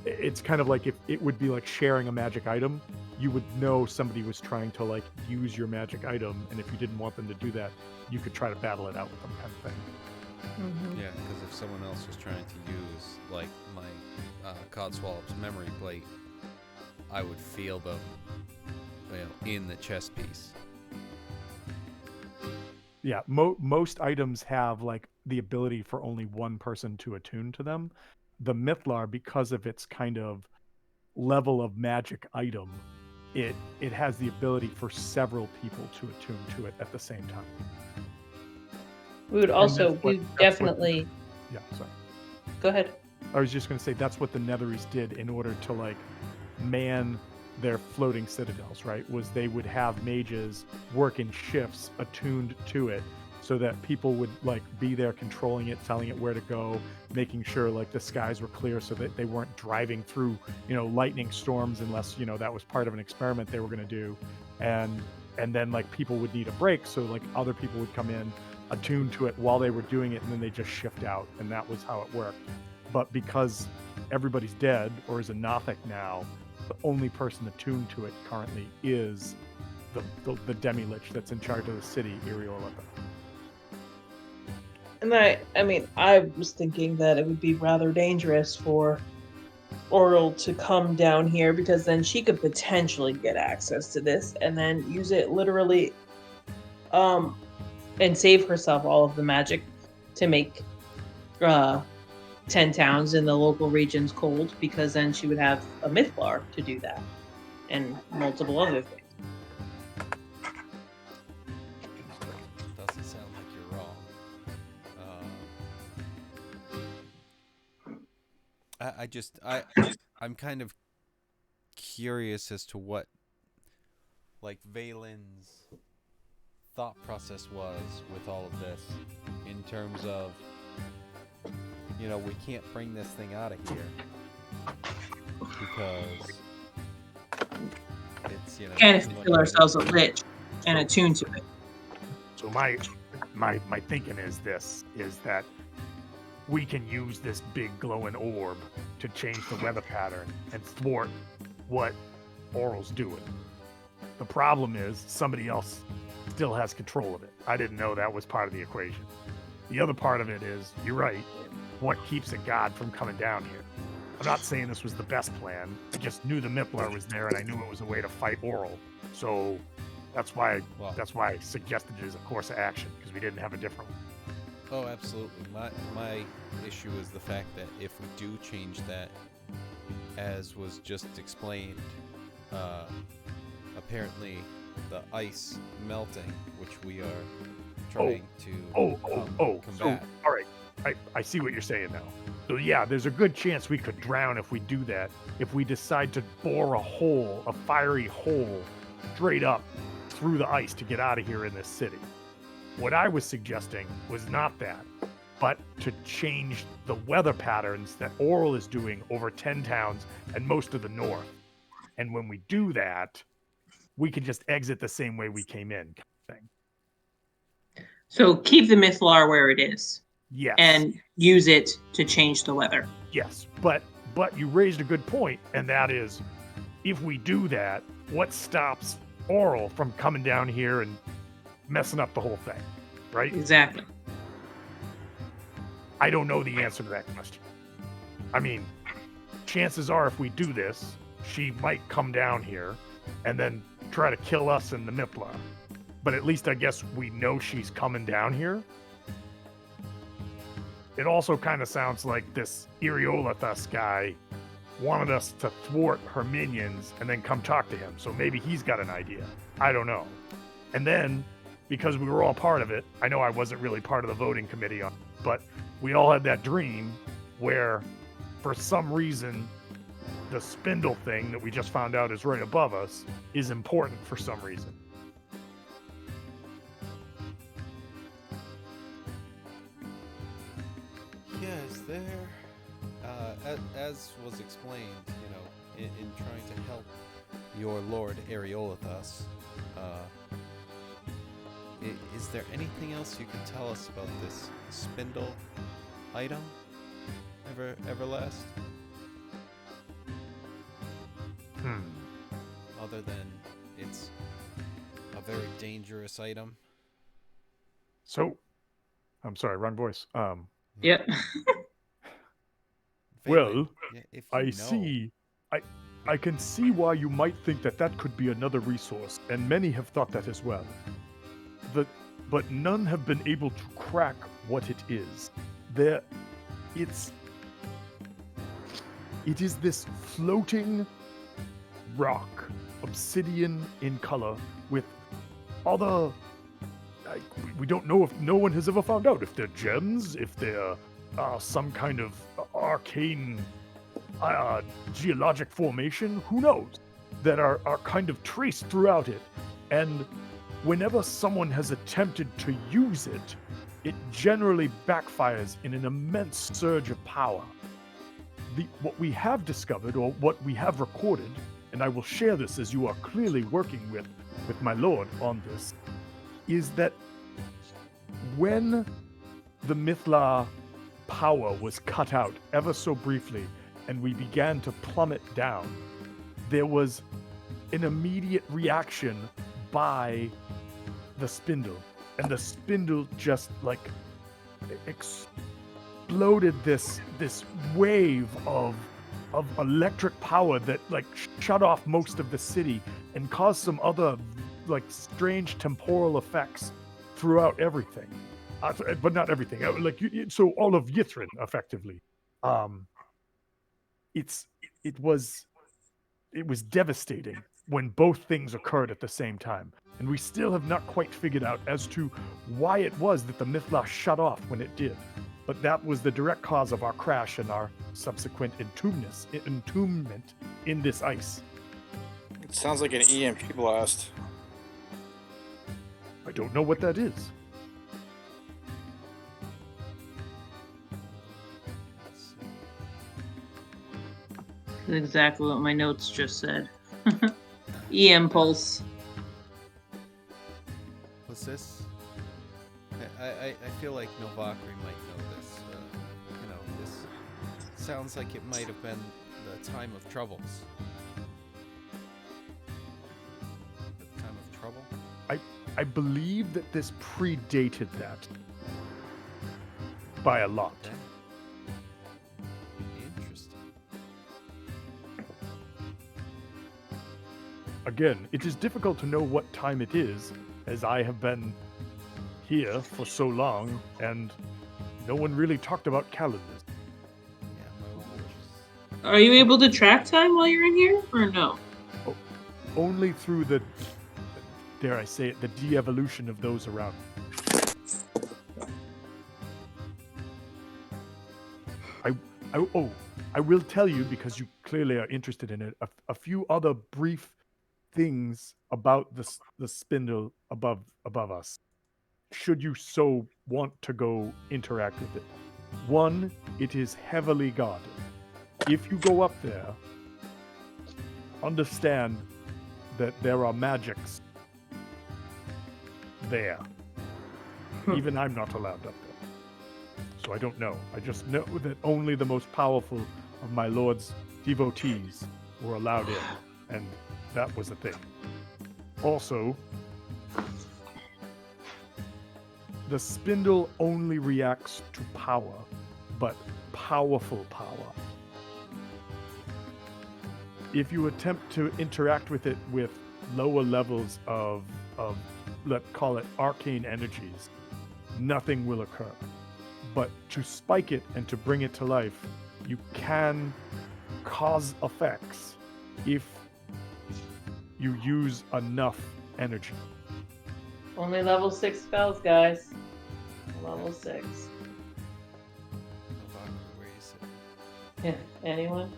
it's kind of like, if it would be like sharing a magic item, you would know somebody was trying to like use your magic item, and if you didn't want them to do that, you could try to battle it out with them, kind of thing. Mm-hmm. Yeah, because if someone else was trying to use, like, my Codswallop's memory plate, I would feel them, in the chess piece. Yeah, most items have like the ability for only one person to attune to them. The Mythlar, because of its kind of level of magic item, it has the ability for several people to attune to it at the same time. We would And also, that's what- we that's what- definitely, Yeah, sorry. go ahead. I was just going to say that's what the Netheries did in order to like man their floating citadels, right? Was they would have mages work in shifts attuned to it, so that people would like be there controlling it, telling it where to go, making sure like the skies were clear so that they weren't driving through, lightning storms, unless, that was part of an experiment they were going to do. And then like people would need a break, so like other people would come in, attune to it while they were doing it, and then they just shift out, and that was how it worked. But because everybody's dead or is a Nothic now, the only person attuned to it currently is the Demi-Lich that's in charge of the city, Eriolathus. And I mean, I was thinking that it would be rather dangerous for Oral to come down here, because then she could potentially get access to this and then use it literally, and save herself all of the magic to make 10 towns in the local regions cold, because then she would have a Mythlar to do that, and multiple other things. Doesn't sound like you're wrong. I'm kind of curious as to what, like, Valen's thought process was with all of this, in terms of, we can't bring this thing out of here because it's, And if we feel ourselves a lich and attuned to it. So my thinking is that we can use this big glowing orb to change the weather pattern and thwart what Oral's doing. The problem is somebody else still has control of it. I didn't know that was part of the equation. The other part of it is, you're right, what keeps a god from coming down here? I'm not saying this was the best plan. I just knew the Mythlar was there, and I knew it was a way to fight Oral. So that's why I suggested it as a course of action, because we didn't have a different one. Oh, absolutely. My issue is the fact that if we do change that, as was just explained, apparently the ice melting, which we are trying to combat. So, all right, I see what you're saying now. So yeah, there's a good chance we could drown if we do that. If we decide to bore a fiery hole, straight up through the ice to get out of here in this city. What I was suggesting was not that, but to change the weather patterns that Oral is doing over 10 towns and most of the north. And when we do that, we can just exit the same way we came in, kind of thing. So keep the Mythlar where it is. Yes. And use it to change the weather. Yes, but you raised a good point, and that is, if we do that, what stops Oral from coming down here and messing up the whole thing, right? Exactly. I don't know the answer to that question. I mean, chances are if we do this, she might come down here and then try to kill us in the Mipla. But at least I guess we know she's coming down here. It also kind of sounds like this Eriolathus guy wanted us to thwart her minions and then come talk to him. So maybe he's got an idea. I don't know. And then, because we were all part of it, I know I wasn't really part of the voting committee, but we all had that dream where, for some reason, the spindle thing that we just found out is right above us is important for some reason. Yeah, is there, as was explained, you know, in trying to help your Lord Eriolathus, is there anything else you can tell us about this spindle item, Everlast? Other than it's a very dangerous item. So, I'm sorry, wrong voice. Yep. Well, yeah, if you I know. see. I can see why you might think that that could be another resource, and many have thought that as well. But none have been able to crack what it is. It is this floating rock, obsidian in color, with other. We don't know if no one has ever found out if they're gems, if they're some kind of arcane geologic formation. Who knows? That are kind of traced throughout it, and whenever someone has attempted to use it, it generally backfires in an immense surge of power. What we have discovered, or what we have recorded, and I will share this as you are clearly working with my lord on this, is that when the Mithla power was cut out ever so briefly and we began to plummet down, there was an immediate reaction by the spindle, and the spindle just like exploded this wave of electric power that like shut off most of the city and caused some other like strange temporal effects throughout everything, but not everything. So all of Yithrin effectively. It was devastating when both things occurred at the same time, and we still have not quite figured out as to why it was that the Mithla shut off when it did. But that was the direct cause of our crash and our subsequent entombment in this ice. It sounds like an EMP blast. I don't know what that is. That's exactly what my notes just said. EM pulse. What's this? I feel like Novakri might know this. This sounds like it might have been the time of troubles. The time of trouble? I believe that this predated that by a lot. Okay. Interesting. Again, it is difficult to know what time it is, as I have been here for so long, and no one really talked about calendars. Yeah, my watch. Are you able to track time while you're in here, or no? Only through the, dare I say it, the de-evolution of those around me. I will tell you, because you clearly are interested in it, a few other brief things about the spindle above us, should you so want to go interact with it. One, it is heavily guarded. If you go up there, understand that there are magics there. Even I'm not allowed up there. So I don't know. I just know that only the most powerful of my lord's devotees were allowed in, and that was a thing. Also, The spindle only reacts to power, but powerful power. If you attempt to interact with it with lower levels of let's call it arcane energies, nothing will occur. But to spike it and to bring it to life, you can cause effects if you use enough energy. Only level 6 spells, guys. Level 6. Where you sit? Yeah. Anyone?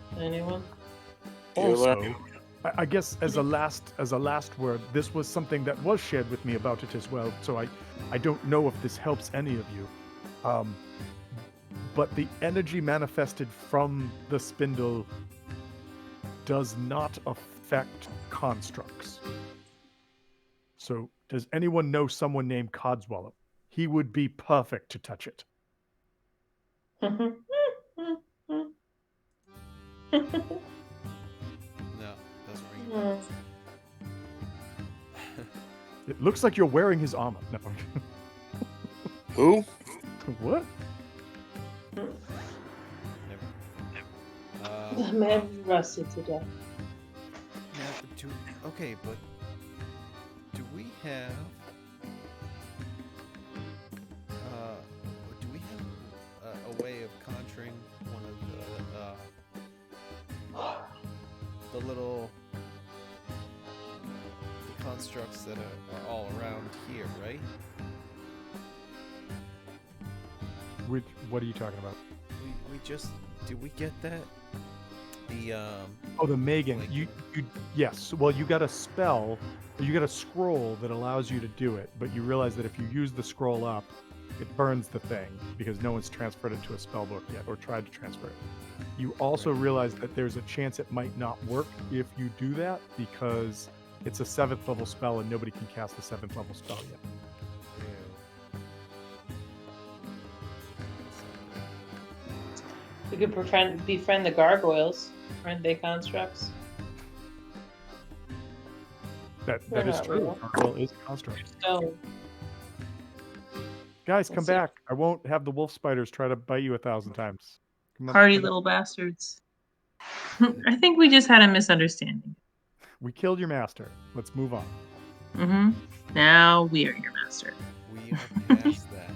Also, I guess as a last word, this was something that was shared with me about it as well. So I don't know if this helps any of you. But the energy manifested from the spindle does not affect constructs. So does anyone know someone named Codswallop? He would be perfect to touch it. No, doesn't ring a bell. It looks like you're wearing his armor. No. Who? What? Never. The man rusted to death. Okay, but do we have a way of conjuring one of the little constructs that are all around here, right? What are you talking about? We just did we get that? The The Megan. like- You yes. Well, you got a spell. You got a scroll that allows you to do it, but you realize that if you use the scroll up, it burns the thing because no one's transferred it to a spell book yet or tried to transfer it. You also Right. realize that there's a chance it might not work if you do that because it's a 7th level spell and nobody can cast the 7th level spell yet. We could befriend the gargoyles. Aren't they constructs? That They're is not true. real. Gargoyle is a construct. So Guys, come Let's see. back. I won't have the wolf spiders try to bite you 1,000 times. Come on, hardy come back. little bastards. I think we just had a misunderstanding. We killed your master. Let's move on. Mm-hmm. Now we are your master. We are past that.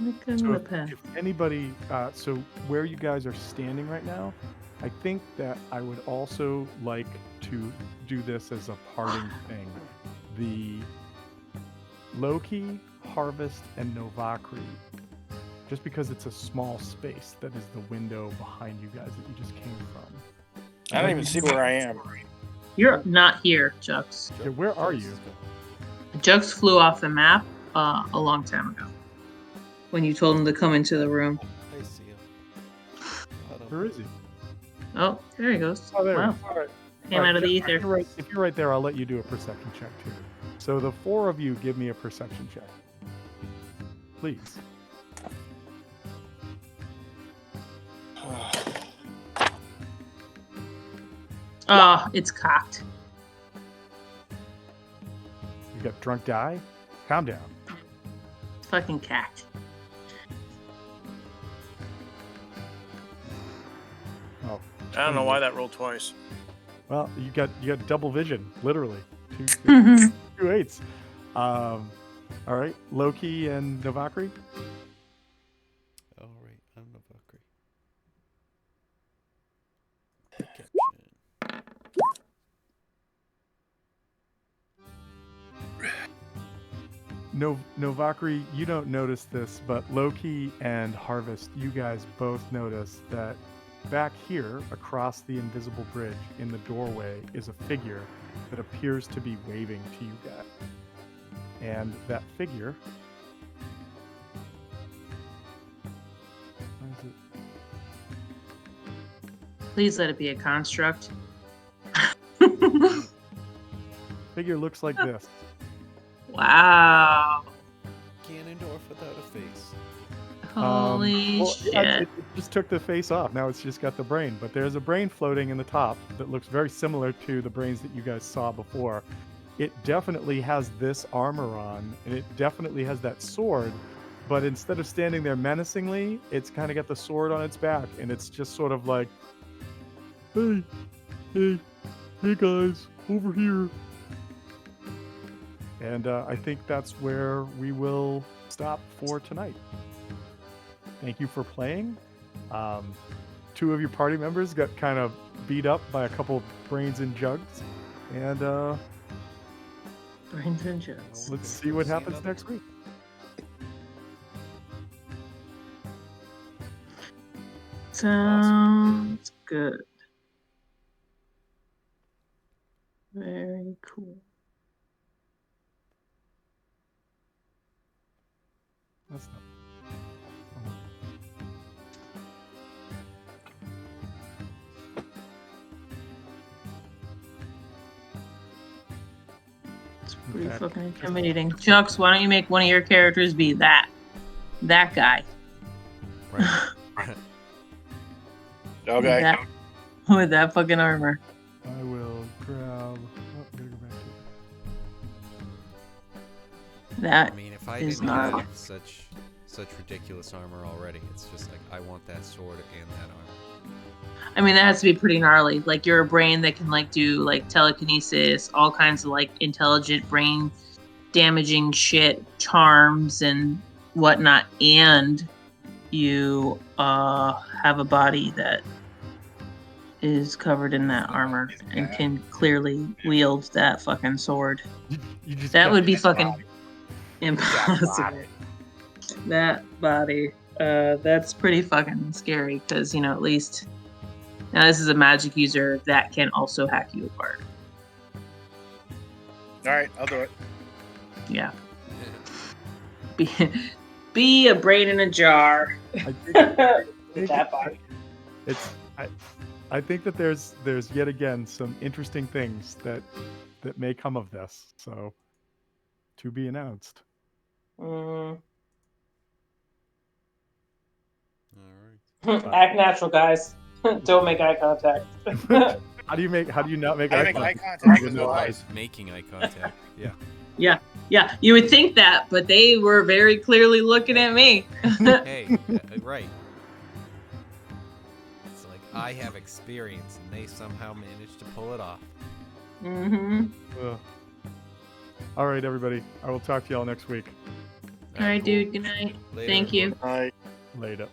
Look in So the if, past. if anybody, so where you guys are standing right now, I think that I would also like to do this as a parting thing. The Loki, Harvest, and Novakri, just because it's a small space that is the window behind you guys that you just came from. I don't even see where I am. You're not here, Jux. Okay, where are you? Jux flew off the map a long time ago. When you told him to come into the room. I see him. Where is he? Oh, there he goes. Oh, there. Wow. All right. Came All right, out of the Jeff, ether. If you're right there, I'll let you do a perception check too. So the 4 of you give me a perception check. Please. Oh, it's cocked. You got drunk die? Calm down. It's fucking cocked. Oh, I don't know why that rolled twice. well, you got double vision, literally. Two eights. All right, Loki and Novakri. All right, I'm Novakri. Catching. Novakri, you don't notice this, but Loki and Harvest, you guys both notice that back here, across the invisible bridge in the doorway, is a figure that appears to be waving to you guys. And that figure... Where is it? Please let it be a construct. Figure looks like this. Wow. Ganondorf without a face. Holy Well, shit. yeah, it just took the face off. Now it's just got the brain. But there's a brain floating in the top that looks very similar to the brains that you guys saw before. it definitely has this armor on, and it definitely has that sword. But instead of standing there menacingly, it's kind of got the sword on its back, and it's just sort of like, hey, hey, hey guys, over here. And I think that's where we will stop for tonight. Thank you for playing. 2 of your party members got kind of beat up by a couple brains and jugs. And Brains and jugs. let's see what happens next week. Sounds good. Very cool. That's not. It's pretty Okay. fucking intimidating. Chucks, why don't you make one of your characters be that guy? Right. Okay. With that fucking armor. I will grab. Oh, gotta go back to That I mean, if I is didn't not- have such ridiculous armor already, it's just like I want that sword and that armor. I mean, that has to be pretty gnarly. Like, you're a brain that can, like, do, like, telekinesis, all kinds of, like, intelligent brain damaging shit, charms, and whatnot. And you have a body that is covered in that armor and can clearly wield that fucking sword. You just That got would be that fucking body. impossible. That body. That's pretty fucking scary because, you know, at least now this is a magic user that can also hack you apart. All right, I'll do it. Yeah. Be a brain in a jar. I think, With that body. it's I think that there's yet again some interesting things that may come of this. So to be announced. Mm. All right. Act natural, guys. Don't make eye contact. How do you not make I eye make eye contact? contact with with no my eyes? eyes. Making eye contact. Yeah. Yeah, you would think that, but they were very clearly looking at me. Hey, right. It's like I have experience, and they somehow managed to pull it off. Mm-hmm. Ugh. All right, everybody. I will talk to y'all next week. All right, dude. Good night. Later, Thank you. everyone. All right. Later.